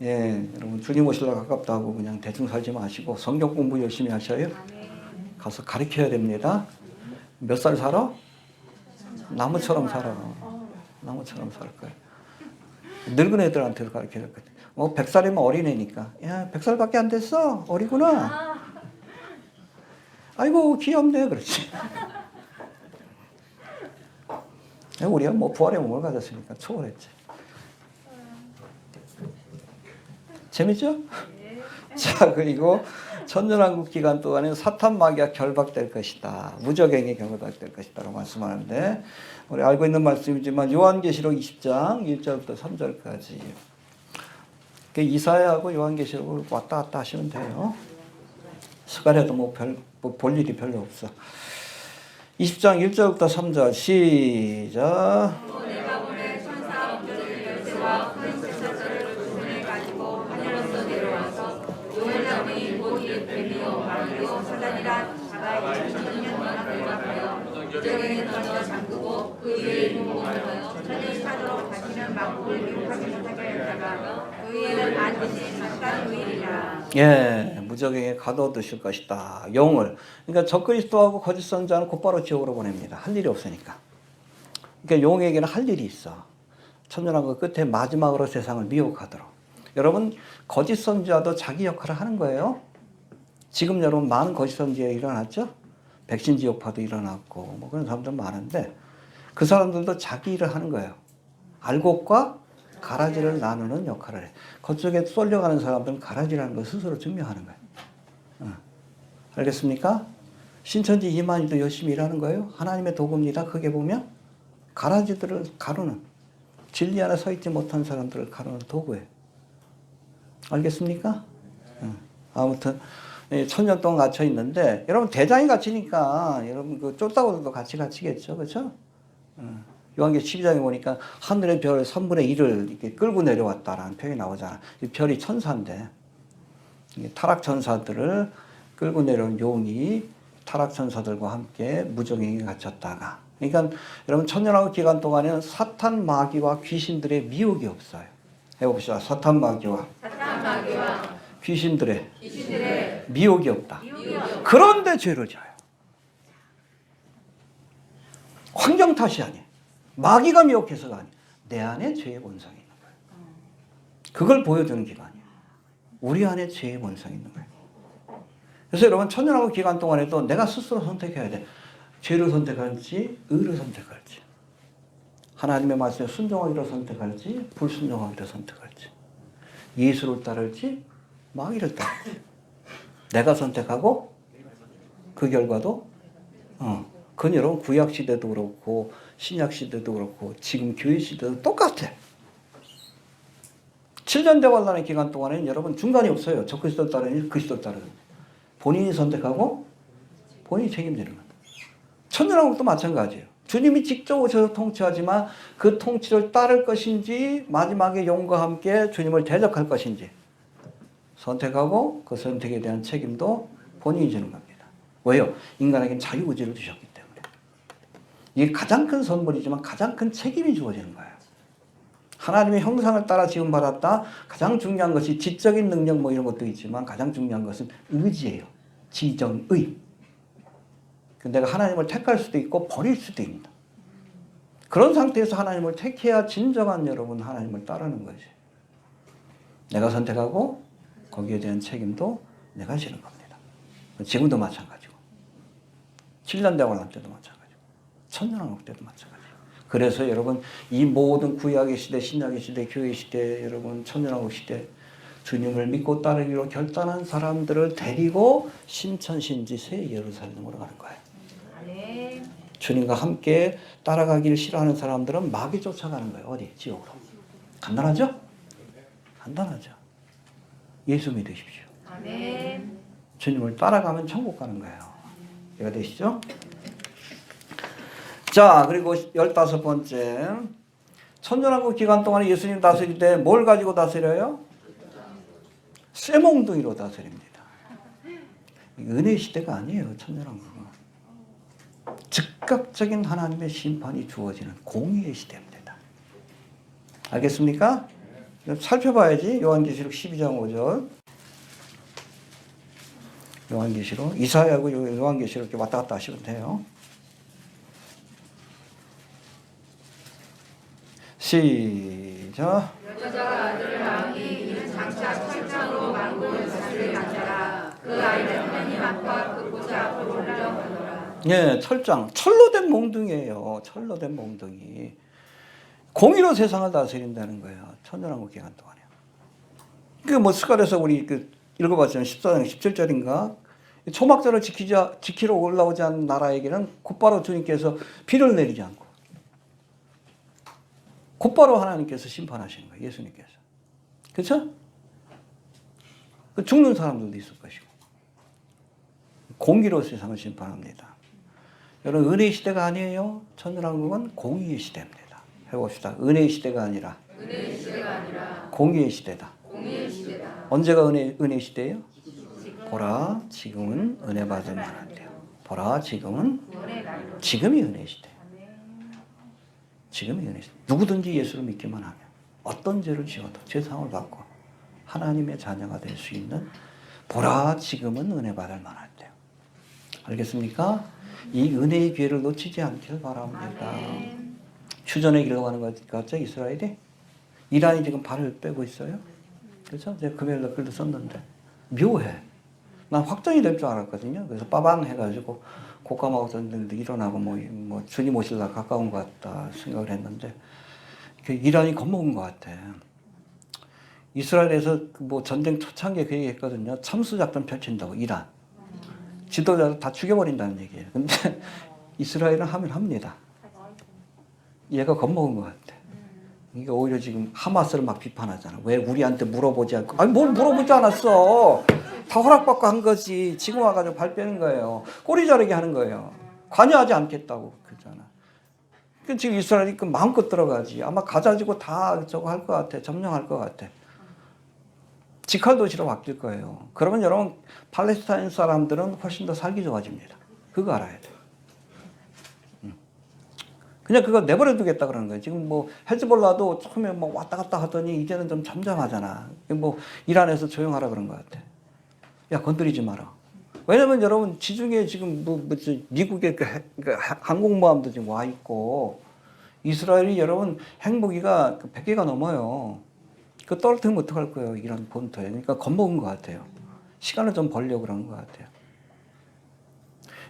예, 여러분 주님 오시려 가깝다고 그냥 대충 살지 마시고 성경 공부 열심히 하셔요. 가서 가르쳐야 됩니다. 몇 살 살아? 나무처럼 살아. 나무처럼 살 거예요. 늙은 애들한테도 가르쳐야 될 것 같아요. 100살이면 어린애니까. 야, 100살밖에 안 됐어? 어리구나. 아이고, 귀엽네. 그렇지. 우리가 뭐 부활의 몸을 가졌으니까 초월했지. 재밌죠? 자, 그리고 천년왕국 기간 동안에 사탄 마귀가 결박될 것이다. 무적행이 결박될 것이다. 라고 말씀하는데, 우리 알고 있는 말씀이지만 요한계시록 20장 1절부터 3절까지 이사야하고 요한계시록을 왔다 갔다 하시면 돼요. 스가랴도 볼 일이 별로 없어. 20장 1절부터 3절 시작. 내가 보낸 천사 엄청난 열쇠와 큰 제사장을 두 손에 가지고 하늘로서 내려와서 용을 잡으니 곧 이 뱀이요 마귀요 사단이란 자가 2000년 동안 결박하여 무적행에 던져 잠그고 그 위에 공공을 하여 천년이 차도록 다시는 만국을 미혹하지 못하게 하였다가 그 위에는 반드시 사탄 위이리라. 예, 무적행에 가둬두실 것이다. 용을. 그러니까 적그리스도하고 거짓 선자는 곧바로 지옥으로 보냅니다. 할 일이 없으니까. 그러니까 용에게는 할 일이 있어. 천년왕국 끝에 마지막으로 세상을 미혹하도록. 여러분, 거짓 선지자도 자기 역할을 하는 거예요. 지금 여러분 많은 거짓 선지자 일어났죠? 백신 지옥파도 일어났고 뭐 그런 사람들 많은데 그 사람들도 자기 일을 하는 거예요. 알곡과 가라지를 나누는 역할을 해. 그쪽에 쏠려가는 사람들은 가라지라는 걸 스스로 증명하는 거예요. 알겠습니까? 신천지 이만희도 열심히 일하는 거예요. 하나님의 도구입니다. 크게 보면 가라지들을 가루는, 진리 안에 서 있지 못한 사람들을 가루는 도구예요. 알겠습니까? 아무튼 1000년 동안 갇혀 있는데 여러분 대장이 갇히니까 여러분 그 쫄따구들도 같이 갇히겠죠. 그렇죠? 요한계시록 12장에 보니까 하늘의 별 3분의 1을 이렇게 끌고 내려왔다라는 표현이 나오잖아. 이 별이 천사인데 타락 천사들을 끌고 내려온 용이 타락 천사들과 함께 무적행에 갇혔다가, 그러니까 여러분 천년왕국 기간 동안에는 사탄 마귀와 귀신들의 미혹이 없어요. 해봅시다. 사탄 마귀와 귀신들의 미혹이 없다. 그런데 죄를 지어요. 환경 탓이 아니에요. 마귀가 미혹해서가 아니에요. 내 안에 죄의 본성이 있는 거예요. 그걸 보여주는 기간이에요. 우리 안에 죄의 본성이 있는 거예요. 그래서 여러분 천년왕국 기간 동안에도 내가 스스로 선택해야 돼. 죄를 선택할지 의를 선택할지, 하나님의 말씀에 순종하기로 선택할지 불순종하기로 선택할지, 예수를 따를지 마귀를 따를지. 내가 선택하고 그 결과도 그건 여러분 구약 시대도 그렇고 신약 시대도 그렇고 지금 교회 시대도 똑같아. 7년 대환란의 기간 동안에는 여러분 중간이 없어요. 저 그리스도를 따르니 그리스도를 따르는. 본인이 선택하고 본인이 책임지는 거예요. 천년왕국도 마찬가지예요. 주님이 직접 오셔서 통치하지만 그 통치를 따를 것인지 마지막에 용과 함께 주님을 대적할 것인지 선택하고 그 선택에 대한 책임도 본인이 지는 겁니다. 왜요? 인간에게는 자유의지를 주셨기 때문에. 이게 가장 큰 선물이지만 가장 큰 책임이 주어지는 거예요. 하나님의 형상을 따라 지음받았다. 가장 중요한 것이 지적인 능력 뭐 이런 것도 있지만 가장 중요한 것은 의지예요. 지정의. 내가 하나님을 택할 수도 있고 버릴 수도 있다. 그런 상태에서 하나님을 택해야 진정한 여러분 하나님을 따르는 거지. 내가 선택하고 거기에 대한 책임도 내가 지는 겁니다. 지금도 마찬가지고 7년 대환란 때도 마찬가지고 천년왕국 때도 마찬가지고. 그래서 여러분 이 모든 구약의 시대, 신약의 시대, 교회 시대, 여러분 천년왕국 시대 주님을 믿고 따르기로 결단한 사람들을 데리고 신천신지 새 예루살렘으로 가는 거예요. 주님과 함께 따라가기를 싫어하는 사람들은 마귀 쫓아가는 거예요. 어디? 지옥으로. 간단하죠? 간단하죠. 예수 믿으십시오. 아멘. 주님을 따라가면 천국 가는 거예요. 이해가 되시죠? 자, 그리고 15번째. 천년왕국 기간 동안에 예수님 다스릴 때 뭘 가지고 다스려요? 쇠몽둥이로 다스립니다. 은혜의 시대가 아니에요. 천년왕국은. 즉각적인 하나님의 심판이 주어지는 공의의 시대입니다. 알겠습니까? 살펴봐야지. 요한계시록 12장 5절. 요한계시록, 이사야하고 요한계시록 이렇게 왔다 갔다 하시면 돼요. 시작. 여자가 아들을 낳으니 이는 장차 철장으로 만국을 다스릴 자라. 그 아이는 하나님 앞과 그 보좌 앞으로 올라가노라. 예, 철장. 철로 된 몽둥이에요. 철로 된 몽둥이. 공의로 세상을 다스린다는 거예요. 천년왕국 기간 동안에. 그 뭐 스갈에서 우리 그 읽어봤잖아요. 14장 17절인가? 초막절을 지키러 올라오지 않은 나라에게는 곧바로 주님께서 비를 내리지 않고 곧바로 하나님께서 심판하시는 거예요. 예수님께서. 그렇죠? 죽는 사람들도 있을 것이고 공의로 세상을 심판합니다. 여러분 은혜의 시대가 아니에요. 천년왕국은 공의의 시대입니다. 해봅시다. 은혜의 시대가 아니라 은혜의 시대가 아니라 공의의 시대다. 공의의 시대다. 언제가 은혜의 시대예요? 보라 지금은 은혜 받을 만한데요. 보라 지금이 은혜의 시대. 지금이 은혜 시대. 누구든지 예수를 믿기만 하면 어떤 죄를 지어도 죄사함을 받고 하나님의 자녀가 될 수 있는 보라 지금은 은혜 받을 만한데요. 알겠습니까? 이 은혜의 기회를 놓치지 않길 바랍니다. 휴전의 길로 가는 것 같죠? 이스라엘이? 이란이 지금 발을 빼고 있어요. 그렇죠? 제가 금요일날 글도 썼는데 묘해. 난 확정이 될 줄 알았거든요. 그래서 빠방 해가지고 곡감하고 전쟁도 일어나고 뭐 주님 오실라 가까운 것 같다 생각을 했는데 이란이 겁먹은 것 같아. 이스라엘에서 뭐 전쟁 초창기에 그 얘기 했거든요. 참수작전 펼친다고 이란. 지도자를 다 죽여버린다는 얘기예요. 근데 이스라엘은 하면 합니다. 얘가 겁먹은 것 같아. 이게 오히려 지금 하마스를 막 비판하잖아. 왜 우리한테 물어보지 않고. 아니 뭘 물어보지 않았어. 다 허락받고 한 거지. 지금 와가지고 발 빼는 거예요. 꼬리 자르게 하는 거예요. 관여하지 않겠다고 그러잖아. 그러니까 지금 이스라엘이 마음껏 들어가지. 아마 가자지고 다 저거 할 것 같아. 점령할 것 같아. 직할 도시로 바뀔 거예요. 그러면 여러분 팔레스타인 사람들은 훨씬 더 살기 좋아집니다. 그거 알아야 돼. 그냥 그거 내버려 두겠다 그러는 거예요. 지금 뭐 헤즈볼라도 처음에 뭐 왔다 갔다 하더니 이제는 좀 잠잠하잖아. 뭐 이란에서 조용하라 그런 것 같아. 야 건드리지 마라. 왜냐면 여러분 지중해 지금 미국의 그 항공모함도 지금 와 있고 이스라엘이 여러분 핵무기가 100개가 넘어요. 그 떨어뜨리면 어떡할 거예요. 이란 본토에. 그러니까 겁먹은 것 같아요. 시간을 좀 벌려고 그러는 것 같아요.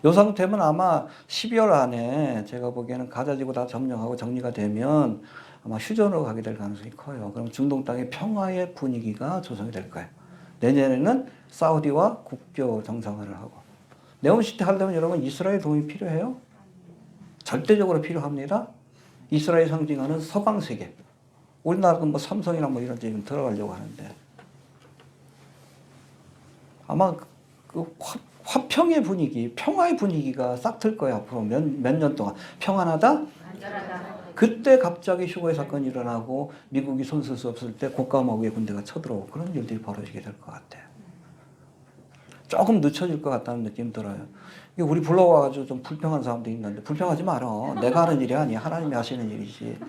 이 상태면 아마 12월 안에 제가 보기에는 가자지구 다 점령하고 정리가 되면 아마 휴전으로 가게 될 가능성이 커요. 그럼 중동 땅의 평화의 분위기가 조성이 될 거예요. 내년에는 사우디와 국교 정상화를 하고. 네온 시대 하려면 여러분 이스라엘 도움이 필요해요? 절대적으로 필요합니다. 이스라엘 상징하는 서방 세계. 우리나라도 뭐 삼성이나 뭐 이런 데 지금 들어가려고 하는데 아마 그 화평의 분위기, 평화의 분위기가 싹 틀 거예요. 앞으로 몇 년 동안. 평안하다? 그때 갑자기 휴거의 사건이 일어나고 미국이 손쓸 수 없을 때 국가마구의 군대가 쳐들어오고 그런 일들이 벌어지게 될 것 같아요. 조금 늦춰질 것 같다는 느낌 들어요. 우리 불러와가지고 좀 불평한 사람도 있는데 불평하지 마라. 내가 하는 일이 아니야. 하나님이 하시는 일이지.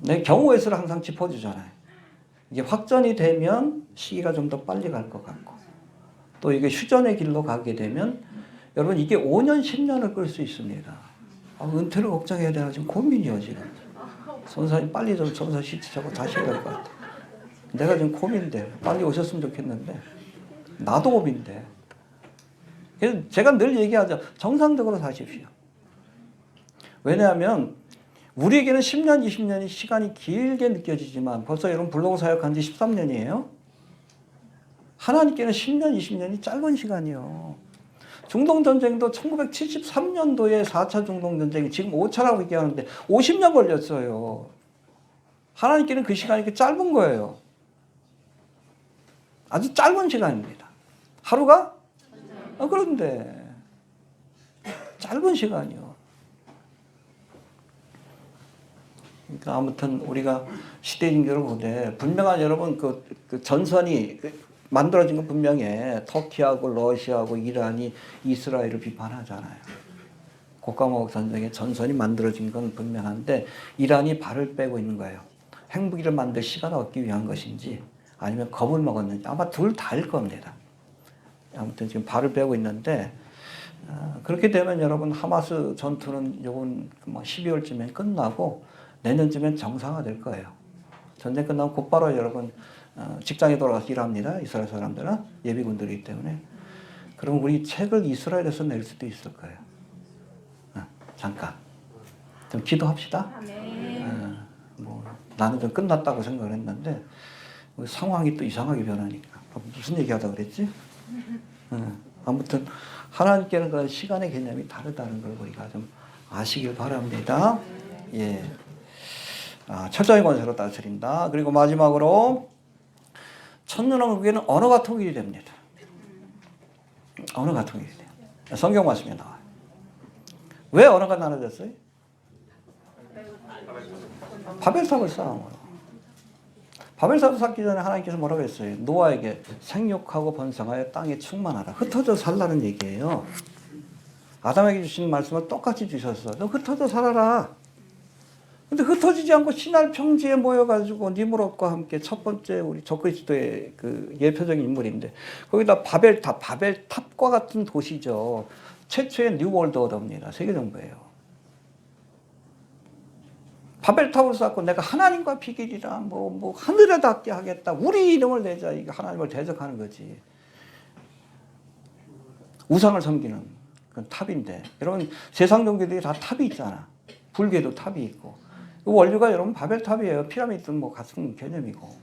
내 경우의 수를 항상 짚어주잖아요. 이게 확전이 되면 시기가 좀 더 빨리 갈 것 같고 또 이게 휴전의 길로 가게 되면 여러분 이게 5년, 10년을 끌 수 있습니다. 은퇴를 걱정해야 되나 지금 고민이요 지금. 선사님 빨리 좀 선사 시키자고 다시 해야 될 것 같아. 내가 지금 고민돼. 빨리 오셨으면 좋겠는데 나도 고민돼. 그래서 제가 늘 얘기하죠. 정상적으로 사십시오. 왜냐하면 우리에게는 10년, 20년이 시간이 길게 느껴지지만 벌써 여러분 블로그 사역한 지 13년이에요. 하나님께는 10년, 20년이 짧은 시간이요. 중동전쟁도 1973년도에 4차 중동전쟁이 지금 5차라고 얘기하는데 50년 걸렸어요. 하나님께는 그 시간이 이렇게 짧은 거예요. 아주 짧은 시간입니다. 하루가? 그런데 짧은 시간이요. 아무튼 우리가 시대 징조를 보되 분명한 여러분 그 전선이 만들어진 건 분명해. 터키하고 러시아하고 이란이 이스라엘을 비판하잖아요. 곡간목 전쟁의 전선이 만들어진 건 분명한데 이란이 발을 빼고 있는 거예요. 핵무기를 만들 시간을 얻기 위한 것인지 아니면 겁을 먹었는지 아마 둘 다일 겁니다. 아무튼 지금 발을 빼고 있는데 그렇게 되면 여러분 하마스 전투는 요번 12월쯤에 끝나고 내년쯤엔 정상화될 거예요. 전쟁 끝나면 곧바로 여러분 직장에 돌아가서 일합니다. 이스라엘 사람들은 예비군들이기 때문에. 그럼 우리 책을 이스라엘에서 낼 수도 있을 거예요. 잠깐 좀 기도합시다. 나는 좀 끝났다고 생각을 했는데 상황이 또 이상하게 변하니까 무슨 얘기하다 그랬지? 아무튼 하나님께는 그런 시간의 개념이 다르다는 걸 우리가 좀 아시길 바랍니다. 예. 철저히 권세로 다스린다. 그리고 마지막으로 천년왕국에는 언어가 통일이 됩니다. 언어가 통일이 돼요. 성경 말씀에 나와요. 왜 언어가 나눠졌어요? 바벨탑을 쌓음으로. 바벨탑을 쌓기 전에 하나님께서 뭐라고 했어요? 노아에게 생육하고 번성하여 땅에 충만하라. 흩어져 살라는 얘기예요. 아담에게 주신 말씀을 똑같이 주셨어. 너 흩어져 살아라. 근데 흩어지지 않고 시날 평지에 모여가지고 니므롯과 함께 첫 번째 우리 적그리스도의 그 예표적인 인물인데 거기다 바벨탑과 같은 도시죠. 최초의 뉴월드 오더입니다. 세계정부예요. 바벨탑을 쌓고 내가 하나님과 비길이라 뭐 하늘에 닿게 하겠다. 우리 이름을 내자. 이게 하나님을 대적하는 거지. 우상을 섬기는 그건 탑인데 여러분 세상 종교들이 다 탑이 있잖아. 불교도 탑이 있고 원류가 여러분 바벨탑이에요. 피라미드는 뭐 같은 개념이고.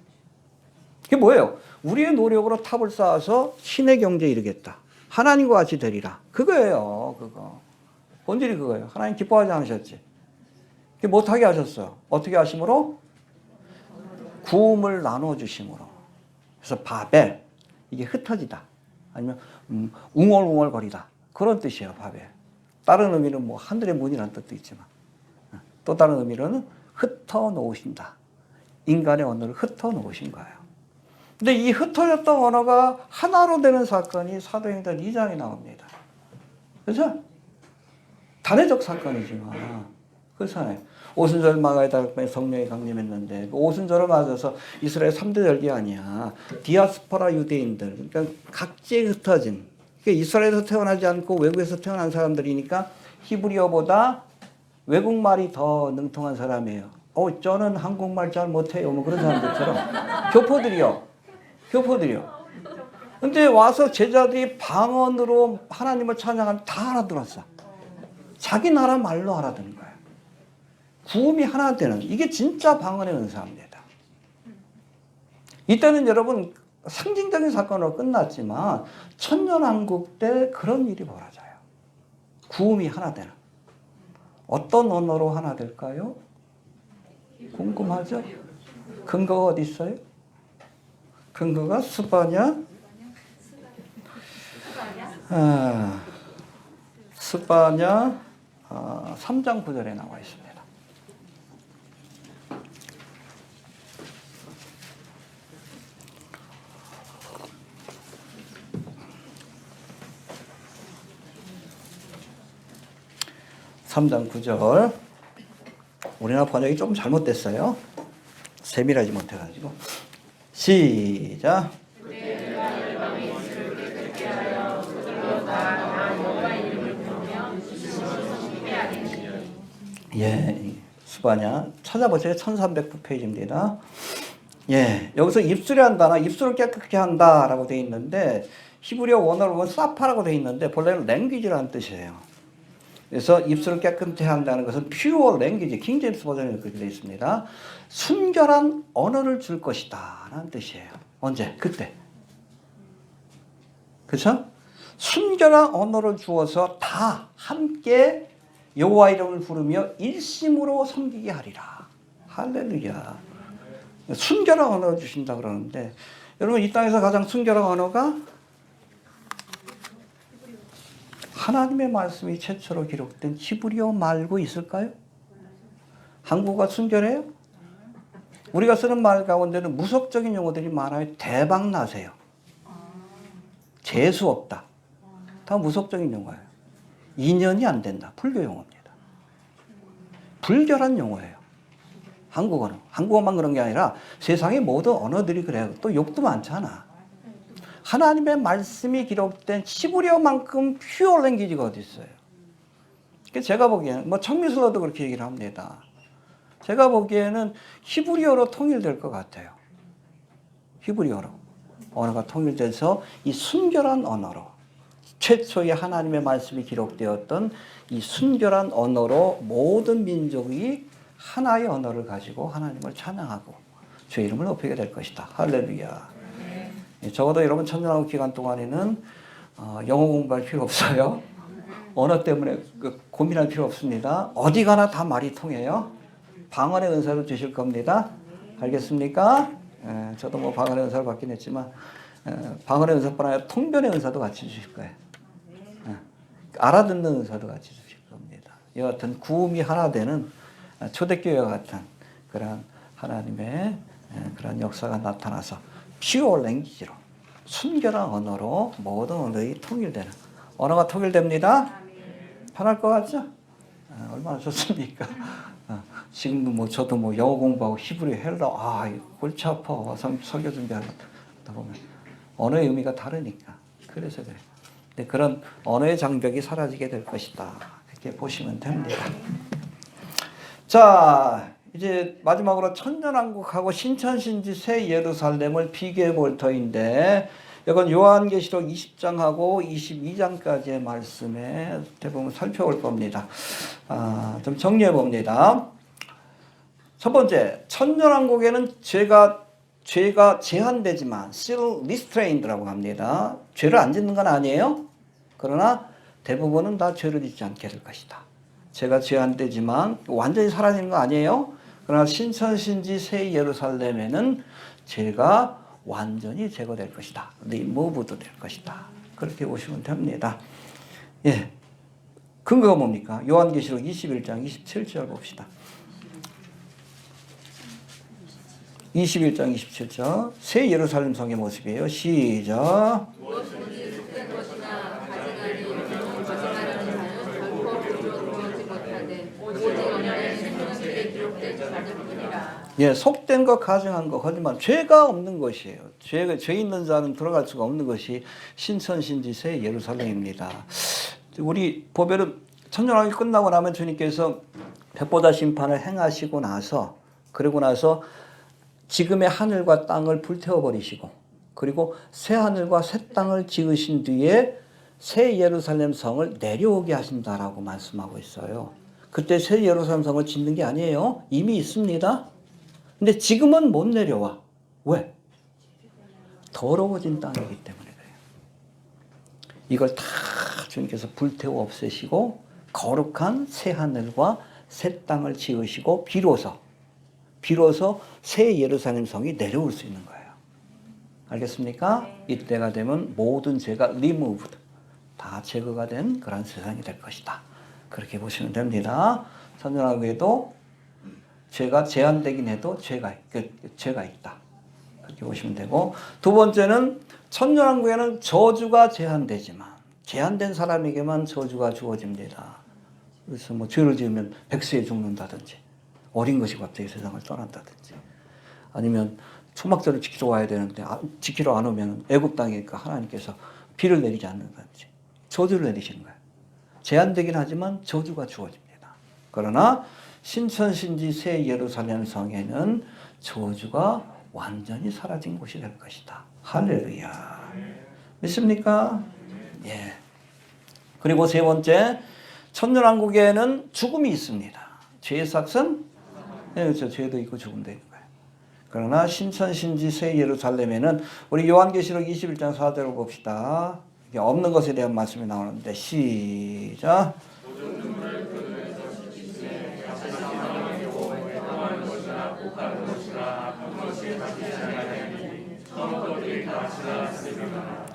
그게 뭐예요? 우리의 노력으로 탑을 쌓아서 신의 경제에 이르겠다. 하나님과 같이 되리라. 그거예요. 그거. 본질이 그거예요. 하나님 기뻐하지 않으셨지? 그게 못하게 하셨어. 어떻게 하심으로? 구음을 나눠주심으로. 그래서 바벨. 이게 흩어지다. 아니면 웅얼웅얼거리다. 그런 뜻이에요. 바벨. 다른 의미는 뭐 하늘의 문이라는 뜻도 있지만 또 다른 의미로는 흩어놓으신다. 인간의 언어를 흩어놓으신 거예요. 근데 이 흩어졌던 언어가 하나로 되는 사건이 사도행전 2장에 나옵니다. 그렇죠? 단회적 사건이지만 그렇잖아요. 오순절 마가의 달에 성령이 강림했는데 그 오순절을 맞아서 이스라엘 3대 절기 아니야. 디아스포라 유대인들 그러니까 각지에 흩어진 그러니까 이스라엘에서 태어나지 않고 외국에서 태어난 사람들이니까 히브리어보다 외국말이 더 능통한 사람이에요. 저는 한국말 잘 못해요. 뭐 그런 사람들처럼. 교포들이요. 근데 와서 제자들이 방언으로 하나님을 찬양하면 다 알아들었어. 자기 나라 말로 알아듣는 거예요. 구음이 하나 되는, 이게 진짜 방언의 은사입니다. 이때는 여러분 상징적인 사건으로 끝났지만 천년왕국 때 그런 일이 벌어져요. 구음이 하나 되는. 어떤 언어로 하나 될까요? 궁금하죠? 근거가 어디 있어요? 근거가 스바냐? 스바냐 3장 9절에 나와 있습니다. (3장 9절) 우리나라 번역이 좀 잘못됐어요. 세밀하지 못해가지고. 시작. 예, 수바냐 찾아보세요. 1309페이지입니다. 예, 여기서 입술에 한다나 입술을 깨끗게 한다라고 되어 있는데 히브리어 원어로 보면 사파라고 되어 있는데 본래는 랭귀지라는 뜻이에요. 그래서 입술을 깨끗게 한다는 것은 pure language, 킹제임스 버전에 그렇게 되어 있습니다. 순결한 언어를 줄 것이다 라는 뜻이에요. 언제? 그때. 그렇죠? 순결한 언어를 주어서 다 함께 여호와 이름을 부르며 일심으로 섬기게 하리라. 할렐루야. 순결한 언어를 주신다 그러는데 여러분 이 땅에서 가장 순결한 언어가 하나님의 말씀이 최초로 기록된 히브리어 말고 있을까요? 한국어가 순결해요? 우리가 쓰는 말 가운데는 무속적인 용어들이 많아요. 대박 나세요. 재수 없다. 다 무속적인 용어예요. 인연이 안 된다. 불교 용어입니다. 불결한 용어예요. 한국어는. 한국어만 그런 게 아니라 세상의 모든 언어들이 그래요. 또 욕도 많잖아. 하나님의 말씀이 기록된 히브리어만큼 퓨어 랭귀지가 어디 있어요. 제가 보기에는 뭐 청미술로도 그렇게 얘기를 합니다. 제가 보기에는 히브리어로 통일될 것 같아요. 히브리어로. 언어가 통일돼서 이 순결한 언어로 최초의 하나님의 말씀이 기록되었던 이 순결한 언어로 모든 민족이 하나의 언어를 가지고 하나님을 찬양하고 주의 이름을 높이게 될 것이다. 할렐루야. 적어도 여러분 천년왕국 기간 동안에는 영어 공부할 필요 없어요. 언어 때문에 고민할 필요 없습니다. 어디 가나 다 말이 통해요. 방언의 은사도 주실 겁니다. 알겠습니까? 저도 뭐 방언의 은사를 받긴 했지만 방언의 은사뿐 아니라 통변의 은사도 같이 주실 거예요. 알아듣는 은사도 같이 주실 겁니다. 여하튼 구음이 하나 되는 초대교회와 같은 그런 하나님의 그런 역사가 나타나서 퓨어 랭귀지로 순결한 언어로 모든 언어들이 통일되는 언어가 통일됩니다. 편할 것 같죠? 얼마나 좋습니까? 지금도 뭐 저도 뭐 영어 공부하고 히브리 헬라 골치 아파 설교 준비하다 보면 언어의 의미가 다르니까 그래서 그래요. 근데 그런 언어의 장벽이 사라지게 될 것이다. 이렇게 보시면 됩니다. 자, 이제 마지막으로 천년왕국하고 신천신지 새 예루살렘을 비교해 볼 터인데 이건 요한계시록 20장하고 22장까지의 말씀에 대부분 살펴볼 겁니다. 좀 정리해 봅니다. 첫 번째, 천년왕국에는 죄가 제한되지만 still restrained라고 합니다. 죄를 안 짓는 건 아니에요. 그러나 대부분은 다 죄를 짓지 않게 될 것이다. 죄가 제한되지만 완전히 사라지는 거 아니에요. 그러나 신천신지 새 예루살렘에는 죄가 완전히 제거될 것이다. 리무브도 될 것이다. 그렇게 보시면 됩니다. 예. 근거가 뭡니까? 요한계시록 21장 27절 봅시다. 21장 27절 새 예루살렘 성의 모습이에요. 시작. 무엇든지 속된 것이나 가증하니 거짓말하는 자는 결코 그리로 들어오지 못하되 오직 언약의 생명책에 기록된 자들뿐이라. 예, 속된 것, 가증한 것, 거짓말, 죄가 없는 것이에요. 죄 있는 자는 들어갈 수가 없는 것이 신천신지 새 예루살렘입니다. 우리 보배는 천년왕국이 끝나고 나면 주님께서 백보다 심판을 행하시고 나서 그리고 나서 지금의 하늘과 땅을 불태워 버리시고 그리고 새 하늘과 새 땅을 지으신 뒤에 새 예루살렘 성을 내려오게 하신다라고 말씀하고 있어요. 그때 새 예루살렘 성을 짓는 게 아니에요. 이미 있습니다. 근데 지금은 못 내려와. 왜? 더러워진 땅이기 때문에 그래요. 이걸 다 주님께서 불태워 없애시고 거룩한 새 하늘과 새 땅을 지으시고 비로소 새 예루살렘 성이 내려올 수 있는 거예요. 알겠습니까? 이때가 되면 모든 죄가 removed, 다 제거가 된 그런 세상이 될 것이다. 그렇게 보시면 됩니다. 천년왕국에도 죄가 제한되긴 해도 죄가 있다. 그렇게 보시면 되고, 두 번째는 천년왕국에는 저주가 제한되지만 제한된 사람에게만 저주가 주어집니다. 그래서 뭐 죄를 지으면 백세에 죽는다든지 어린 것이 갑자기 세상을 떠난다든지 아니면 초막절을 지키러 와야 되는데 지키러 안 오면 애굽 땅이니까 하나님께서 비를 내리지 않는다든지 저주를 내리시는 거예요. 제한되긴 하지만 저주가 주어집니다. 그러나 신천신지 새 예루살렘 성에는 저주가 완전히 사라진 곳이 될 것이다. 할렐루야. 믿습니까? 예. 그리고 세 번째, 천년왕국에는 죽음이 있습니다. 죄의 삭은 그렇죠. 죄도 있고 죽음도 있는 거예요. 그러나 신천신지 새 예루살렘에는 우리 요한계시록 21장 4절을 봅시다. 이게 없는 것에 대한 말씀이 나오는데 시작.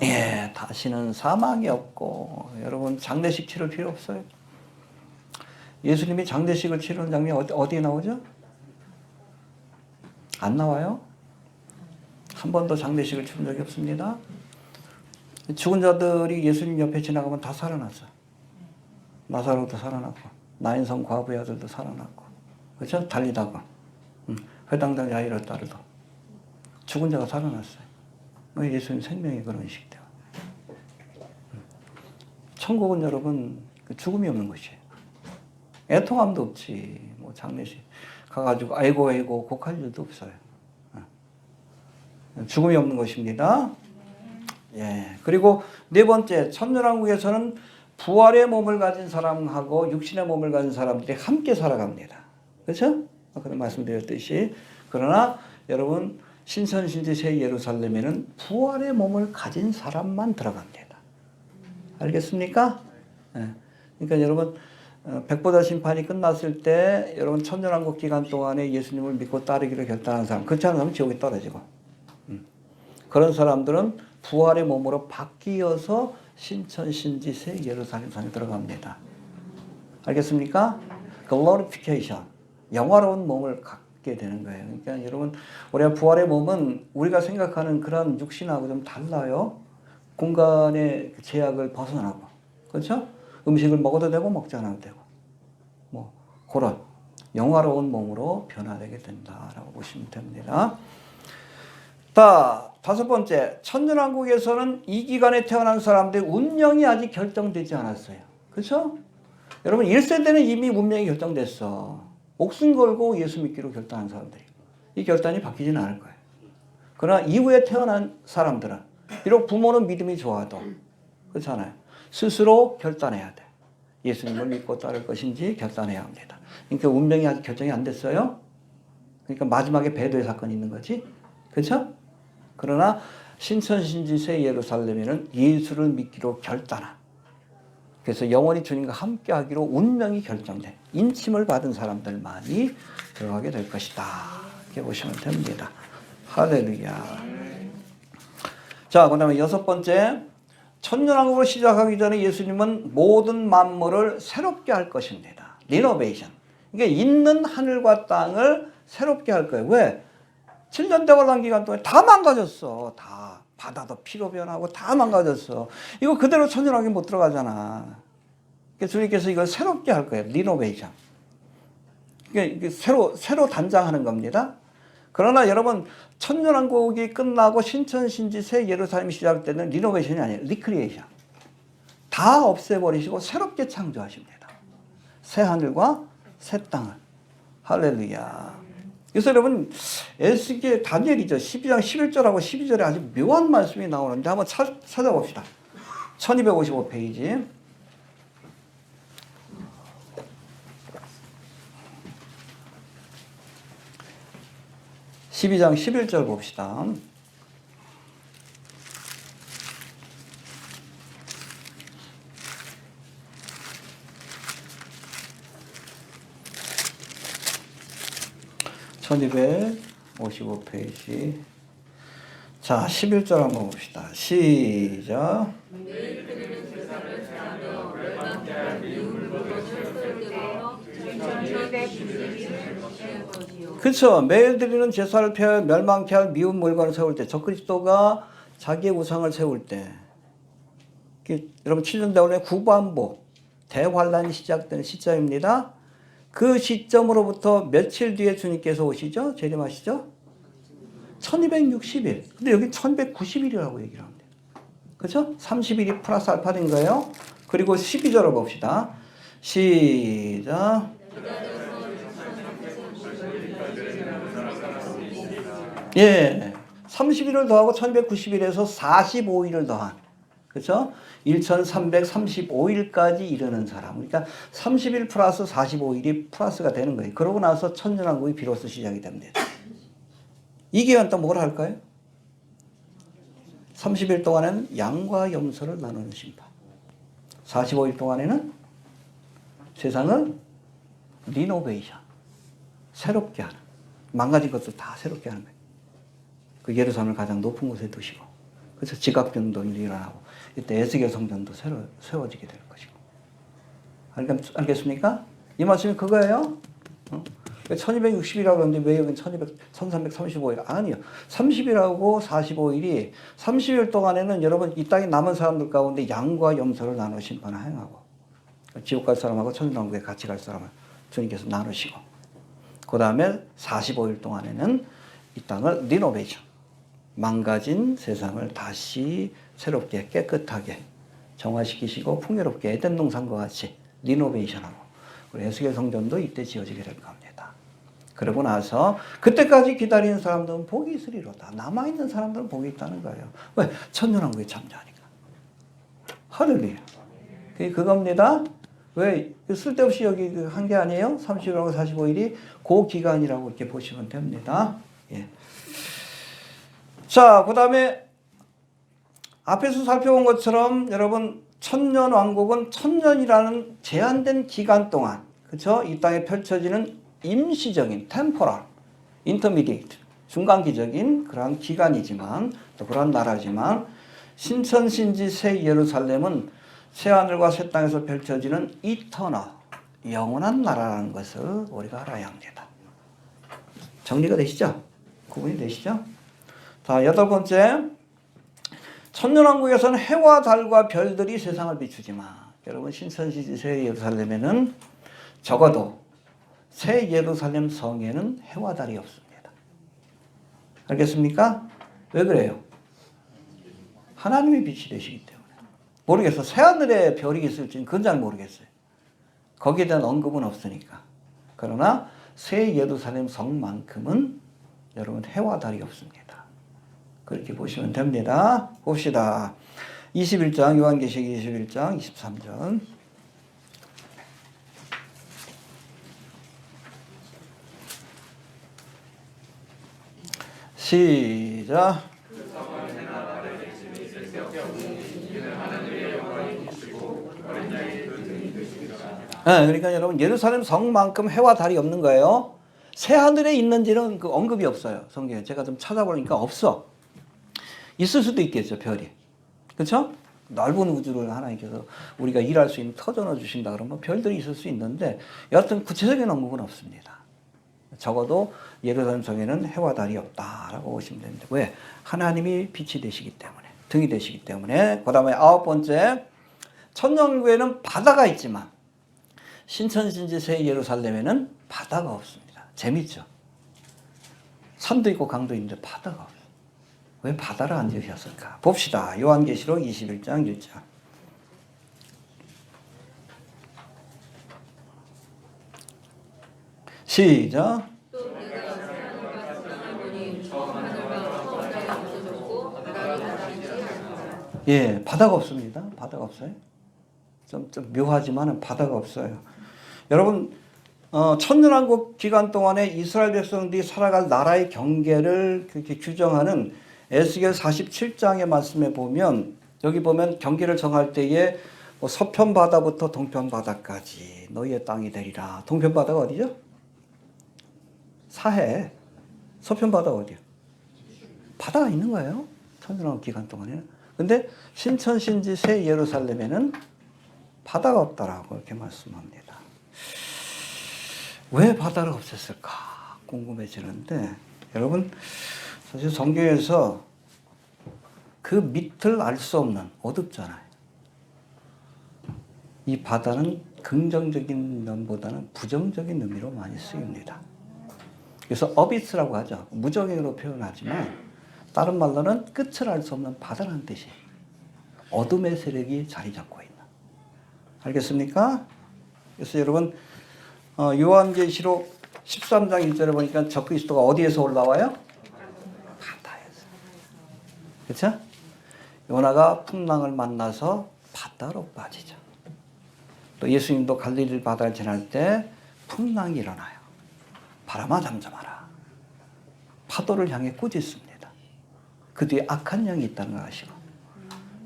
예, 다시는 사망이 없고 여러분 장례식 치를 필요 없어요. 예수님이 장례식을 치르는 장면이 어디에 나오죠? 안 나와요? 한 번도 장례식을 치른 적이 없습니다. 죽은 자들이 예수님 옆에 지나가면 다 살아났어. 나사로도 살아났고, 나인성 과부의 아들도 살아났고, 그렇죠? 달리다가, 회당장 야이로 따르도 죽은 자가 살아났어요. 예수님 생명이 그런 식이다. 천국은 여러분 죽음이 없는 것이에요. 애통함도 없지. 뭐 장례식 가가지고 아이고 곡할 일도 없어요. 죽음이 없는 것입니다. 예. 그리고 네 번째, 천년왕국에서는 부활의 몸을 가진 사람하고 육신의 몸을 가진 사람들이 함께 살아갑니다. 그렇죠? 아까 말씀드렸듯이. 그러나 여러분 신천신지 새 예루살렘에는 부활의 몸을 가진 사람만 들어갑니다. 알겠습니까? 예. 그러니까 여러분 백보자 심판이 끝났을 때 여러분 천년왕국 기간 동안에 예수님을 믿고 따르기로 결단한 사람, 그렇지 않은 사람은 지옥에 떨어지고, 그런 사람들은 부활의 몸으로 바뀌어서 신천신지 새 예루살렘에 들어갑니다. 알겠습니까? Glorification, 영화로운 몸을 갖게 되는 거예요. 그러니까 여러분 우리가 부활의 몸은 우리가 생각하는 그런 육신하고 좀 달라요. 공간의 제약을 벗어나고, 그렇죠? 음식을 먹어도 되고 먹지 않아도 되고, 뭐 그런 영화로운 몸으로 변화되게 된다라고 보시면 됩니다. 다섯 번째, 천년왕국에서는 이 기간에 태어난 사람들의 운명이 아직 결정되지 않았어요. 그렇죠? 여러분 1세대는 이미 운명이 결정됐어. 목숨 걸고 예수 믿기로 결단한 사람들이. 이 결단이 바뀌지는 않을 거예요. 그러나 이후에 태어난 사람들은 비록 부모는 믿음이 좋아도 그렇잖아요. 스스로 결단해야 돼. 예수님을 믿고 따를 것인지 결단해야 합니다. 그러니까 운명이 아직 결정이 안 됐어요. 그러니까 마지막에 배도의 사건이 있는 거지. 그렇죠? 그러나 신천신지 새 예루살렘에는 예수를 믿기로 결단한, 그래서 영원히 주님과 함께하기로 운명이 결정된 인침을 받은 사람들만이 들어가게 될 것이다. 이렇게 보시면 됩니다. 할렐루야. 자, 그 다음에 여섯 번째, 천년왕국으로 시작하기 전에 예수님은 모든 만물을 새롭게 할 것입니다. 리노베이션. 이게 있는 하늘과 땅을 새롭게 할 거예요. 왜? 7년 대관람 기간 동안에 다 망가졌어. 다. 바다도 피로 변하고 다 망가졌어. 이거 그대로 천년왕국에 못 들어가잖아. 그래서 주님께서 이걸 새롭게 할 거예요. 리노베이션. 이게 새로 단장하는 겁니다. 그러나 여러분 천년왕국이 끝나고 신천신지 새 예루살렘이 시작할 때는 리노베이션이 아니에요. 리크리에이션. 다 없애버리시고 새롭게 창조하십니다. 새 하늘과 새 땅을. 할렐루야. 그래서 여러분 에스겔 다니엘이죠. 12장 11절하고 12절에 아주 묘한 말씀이 나오는데 한번 찾아봅시다. 1255페이지. 12장 11절 봅시다. (1255페이지) 자 11절 한번 봅시다. 시작. 그렇죠. 매일 드리는 제사를 펴 멸망케 할 미운 물건을 세울 때, 적그리스도가 자기의 우상을 세울 때, 여러분 7년 대원의 구반보 대환란이 시작되는 시점입니다. 그 시점으로부터 며칠 뒤에 주님께서 오시죠? 재림하시죠? 1260일. 근데 여기 1290일이라고 얘기를 합니다. 그렇죠? 30일이 플러스 알파 된 거예요. 그리고 12절을 봅시다. 시작. 예. 30일을 더하고 1290일에서 45일을 더한, 그렇죠? 1335일까지 이르는 사람. 그러니까 30일 플러스 45일이 플러스가 되는 거예요. 그러고 나서 천년왕국이 비로소 시작이 됩니다. 이 기간 동안 뭘 할까요? 30일 동안에는 양과 염소를 나누는 심판. 45일 동안에는 세상을 리노베이션, 새롭게 하는, 망가진 것들 다 새롭게 하는 거예요. 그 예루살렘을 가장 높은 곳에 두시고, 그래서 지각변도 일어나고, 이때 에스겔 성전도 새로 세워지게 될 것이고. 알겠습니까? 이 말씀이 그거예요. 1260이라고 하는데 왜 여기 1335일? 아니요. 30일하고 45일이 30일 동안에는 여러분 이 땅에 남은 사람들 가운데 양과 염소를 나눠 심판을 행하고 지옥 갈 사람하고 천년왕국에 같이 갈 사람을 주님께서 나누시고 그 다음에 45일 동안에는 이 땅을 리노베이션 망가진 세상을 다시 새롭게 깨끗하게 정화시키시고 풍요롭게 에덴 동산과 같이 리노베이션하고 그리고 에스겔 성전도 이때 지어지게 될 겁니다. 그러고 나서 그때까지 기다리는 사람들은 복이 있으리로다. 남아있는 사람들은 복이 있다는 거예요. 왜? 천년왕국에 참여하니까. 할렐루야. 그게 그겁니다. 왜? 쓸데없이 여기 한 게 아니에요. 30일하고 45일이 그 기간이라고 이렇게 보시면 됩니다. 예. 자, 그 다음에 앞에서 살펴본 것처럼 여러분 천년왕국은 천년이라는 제한된 기간 동안 그렇죠? 이 땅에 펼쳐지는 임시적인 템포럴, 인터미디에이트, 중간기적인 그러한 기간이지만 또 그런 나라지만 신천신지 새 예루살렘은 새하늘과 새 땅에서 펼쳐지는 이터널, 영원한 나라라는 것을 우리가 알아야 합니다. 정리가 되시죠? 구분이 되시죠? 자, 8번째. 천년왕국에서는 해와 달과 별들이 세상을 비추지만 여러분 신천시지 새 예루살렘에는 적어도 새 예루살렘 성에는 해와 달이 없습니다. 알겠습니까? 왜 그래요? 하나님이 빛이 되시기 때문에. 모르겠어. 새하늘에 별이 있을지는 그건 잘 모르겠어요. 거기에 대한 언급은 없으니까. 그러나 새 예루살렘 성만큼은 여러분 해와 달이 없습니다. 그렇게 보시면 됩니다. 봅시다. 21장 요한계시록 21장 23절. 시작. 네, 그러니까 여러분 예루살렘 성만큼 해와 달이 없는 거예요. 새 하늘에 있는지는 그 언급이 없어요. 성경에 제가 좀 찾아보니까 없어. 있을 수도 있겠죠, 별이. 그렇죠? 넓은 우주를 하나님께서 우리가 일할 수 있는 터전을 주신다 그러면 별들이 있을 수 있는데 여하튼 구체적인 언급은 없습니다. 적어도 예루살렘 성에는 해와 달이 없다라고 보시면 됩니다. 왜? 하나님이 빛이 되시기 때문에, 등이 되시기 때문에. 그 다음에 9번째, 천년왕국에는 바다가 있지만 신천신지 새 예루살렘에는 바다가 없습니다. 재밌죠? 산도 있고 강도 있는데 바다가 없어요. 왜 바다를 안 지으셨을까? 봅시다. 요한계시록 21장 1절. 시작. 예, 바다가 없습니다. 바다가 없어요. 좀 묘하지만 바다가 없어요. 여러분, 천년왕국 기간 동안에 이스라엘 백성들이 살아갈 나라의 경계를 그렇게 규정하는 에스겔 47장의 말씀에 보면 여기 보면 경계를 정할 때에 서편 바다부터 동편 바다까지 너희의 땅이 되리라. 동편 바다가 어디죠? 사해. 서편 바다가 어디요? 바다가 있는 거예요. 천년왕국 기간 동안에는. 근데 신천신지 새 예루살렘에는 바다가 없다라고 이렇게 말씀합니다. 왜 바다를 없앴을까 궁금해지는데 여러분 사실 성경에서 그 밑을 알 수 없는 어둡잖아요. 이 바다는 긍정적인 면보다는 부정적인 의미로 많이 쓰입니다. 그래서 어비스라고 하죠. 무적으로 표현하지만 다른 말로는 끝을 알 수 없는 바다라는 뜻이에요. 어둠의 세력이 자리 잡고 있는. 알겠습니까? 그래서 여러분 요한계시록 13장 1절에 보니까 적그리스도가 어디에서 올라와요? 바다에서. 그렇죠? 요나가 풍랑을 만나서 바다로 빠지죠. 또 예수님도 갈릴리 바다를 지날 때 풍랑이 일어나요. 바람아 잠잠하라. 파도를 향해 꾸짖습니다. 그 뒤에 악한 영이 있다는 걸 아시고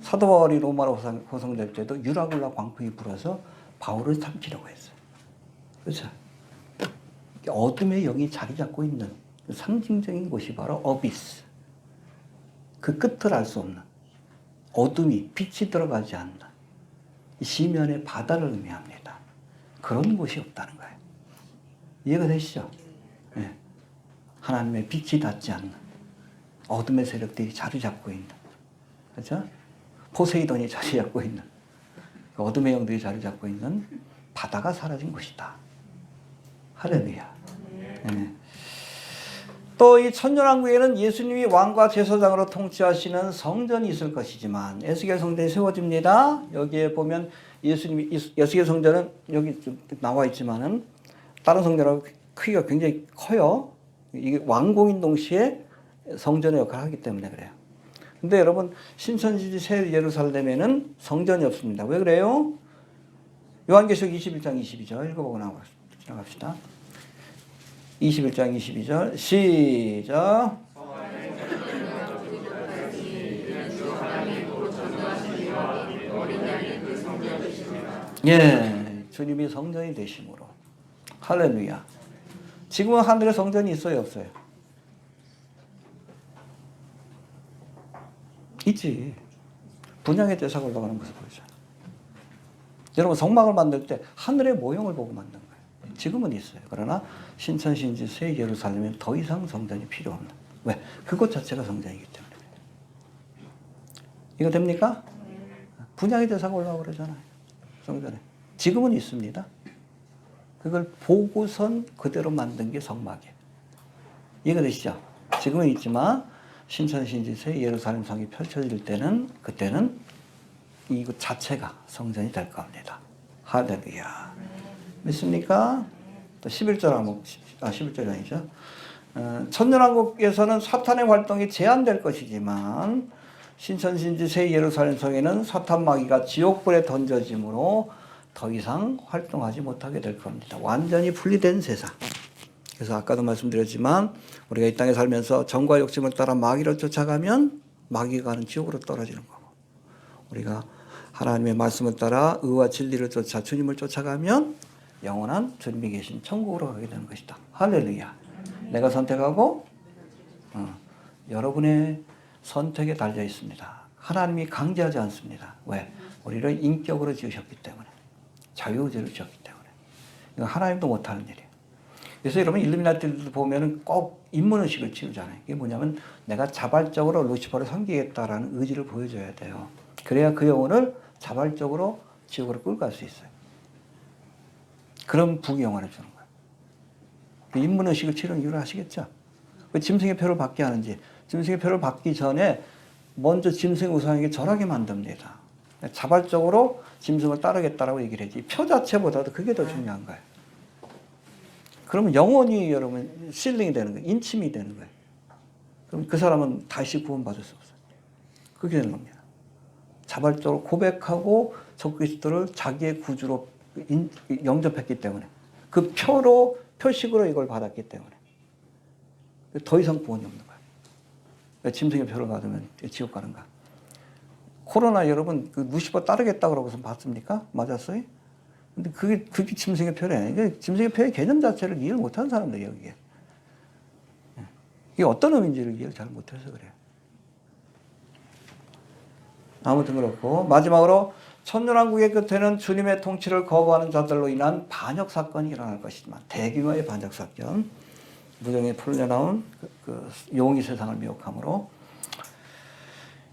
사도 바울이 로마로 호송될 때도 유라굴라 광풍이 불어서 바울을 삼키려고 했어요. 그렇죠? 어둠의 영이 자리 잡고 있는 상징적인 곳이 바로 어비스. 그 끝을 알 수 없는 어둠이 빛이 들어가지 않는 시면의 바다를 의미합니다. 그런 곳이 없다는 거예요. 이해가 되시죠? 하나님의 빛이 닿지 않는 어둠의 세력들이 자리 잡고 있는, 그렇죠? 포세이돈이 자리 잡고 있는, 어둠의 영들이 자리 잡고 있는 바다가 사라진 곳이다. 할렐루야. 네. 또 이 천년왕국에는 예수님이 왕과 제사장으로 통치하시는 성전이 있을 것이지만 에스겔 성전이 세워집니다. 여기에 보면 예수님이 에스겔 성전은 여기 좀 나와 있지만은 다른 성전하고 크기가 굉장히 커요. 이게 왕궁인 동시에 성전의 역할을 하기 때문에 그래요. 근데 여러분 신천지지 새 예루살렘에는 성전이 없습니다. 왜 그래요? 요한계시록 21장 22절 읽어보고 지나갑시다. 21장 22절 시작. 예, 주님이 성전이 되심으로. 할렐루야. 지금은 하늘에 성전이 있어요, 없어요? 있지. 분향의 제사가 올라가는 것을 보여줘요. 여러분 성막을 만들 때 하늘의 모형을 보고 만든 거예요. 지금은 있어요. 그러나 신천신지 새 예루살렘은 더 이상 성전이 필요 없는. 왜? 그것 자체가 성전이기 때문에. 이거 됩니까? 분향의 제사가 올라가고 그러잖아요. 성전에. 지금은 있습니다. 그걸 보고선 그대로 만든 게 성막이에요. 이해가 되시죠? 지금은 있지만 신천신지 새 예루살렘 성이 펼쳐질 때는 그때는 이것 자체가 성전이 될 겁니다. 할렐루야. 믿습니까? 또 11절 한번 11절이 아니죠. 천년왕국에서는 사탄의 활동이 제한될 것이지만 신천신지 새 예루살렘 성에는 사탄 마귀가 지옥불에 던져짐으로 더 이상 활동하지 못하게 될 겁니다. 완전히 분리된 세상. 그래서 아까도 말씀드렸지만 우리가 이 땅에 살면서 정과 욕심을 따라 마귀를 쫓아가면 마귀가 가는 지옥으로 떨어지는 거고, 우리가 하나님의 말씀을 따라 의와 진리를 쫓아 주님을 쫓아가면 영원한 주님이 계신 천국으로 가게 되는 것이다. 할렐루야. 내가 선택하고 여러분의 선택에 달려 있습니다. 하나님이 강제하지 않습니다. 왜? 우리를 인격으로 지으셨기 때문에, 자유의지를 지었기 때문에. 이건 하나님도 못하는 일이에요. 그래서 여러분 일루미나티들 보면은 꼭 인문의식을 치우잖아요. 이게 뭐냐면 내가 자발적으로 루시퍼를 섬기겠다라는 의지를 보여줘야 돼요. 그래야 그 영혼을 자발적으로 지옥으로 끌고 갈 수 있어요. 그럼 부귀영화를 주는 거예요. 그 인문의식을 치르는 이유를 아시겠죠? 왜 짐승의 표를 받게 하는지. 짐승의 표를 받기 전에 먼저 짐승 우상에게 절하게 만듭니다. 자발적으로 짐승을 따르겠다라고 얘기를 하지. 표 자체보다도 그게 더 중요한 거예요. 그러면 영원히 여러분 실링이 되는 거예요. 인침이 되는 거예요. 그럼 그 사람은 다시 구원받을 수 없어요. 그게 되는 겁니다. 자발적으로 고백하고 적그리스도를 자기의 구주로 영접했기 때문에, 그 표로 표식으로 이걸 받았기 때문에 더 이상 구원이 없는 거예요. 짐승의 표를 받으면 지옥 가는가? 코로나 여러분 그 루시퍼 따르겠다 그러고서 봤습니까? 맞았어요? 근데 그게 짐승의 표래. 짐승의 표의 개념 자체를 이해를 못하는 사람들이에요, 이게. 이게 어떤 의미인지를 이해를 잘 못해서 그래요. 아무튼 그렇고, 마지막으로 천년왕국의 끝에는 주님의 통치를 거부하는 자들로 인한 반역 사건이 일어날 것이지만, 대규모의 반역 사건, 무정에 풀려나온 그 용이 세상을 미혹함으로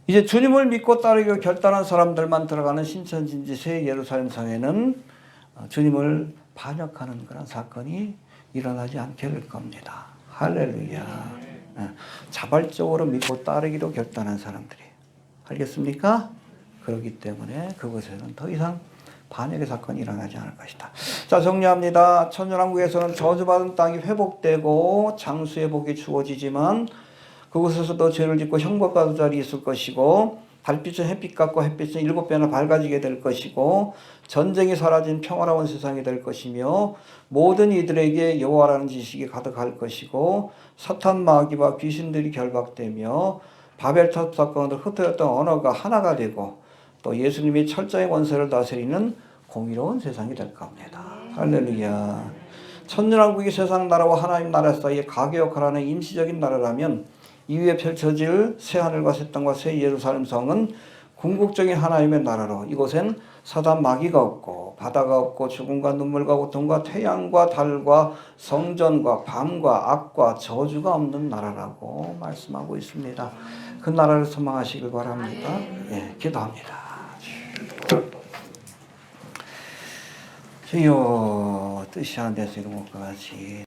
이제 주님을 믿고 따르기로 결단한 사람들만 들어가는 신천진지 새 예루살렘 성에는 주님을 반역하는 그런 사건이 일어나지 않게 될 겁니다. 할렐루야. 자발적으로 믿고 따르기로 결단한 사람들이. 알겠습니까? 그렇기 때문에 그곳에는 더 이상 반역의 사건이 일어나지 않을 것이다. 자, 정리합니다. 천년왕국에서는 저주받은 땅이 회복되고 장수의 복이 주어지지만 그곳에서도 죄를 짓고 형벌받을 자리 있을 것이고, 달빛은 햇빛 같고 햇빛은 7배나 밝아지게 될 것이고, 전쟁이 사라진 평화로운 세상이 될 것이며, 모든 이들에게 여호와라는 지식이 가득할 것이고, 사탄 마귀와 귀신들이 결박되며 바벨탑 사건으로 흩어졌던 언어가 하나가 되고, 또 예수님이 철저히 원세를 다스리는 공의로운 세상이 될 겁니다. 할렐루야. 천년왕국이 세상 나라와 하나님 나라 사이에 가교 역할을 하는 임시적인 나라라면, 이후에 펼쳐질 새 하늘과 새 땅과 새 예루살렘 성은 궁극적인 하나님의 나라로 이곳엔 사단 마귀가 없고 바다가 없고 죽음과 눈물과 고통과 태양과 달과 성전과 밤과 악과 저주가 없는 나라라고 말씀하고 있습니다. 그 나라를 소망하시길 바랍니다. 예, 기도합니다. 주여 뜻이 안 돼서 이런 것과 같이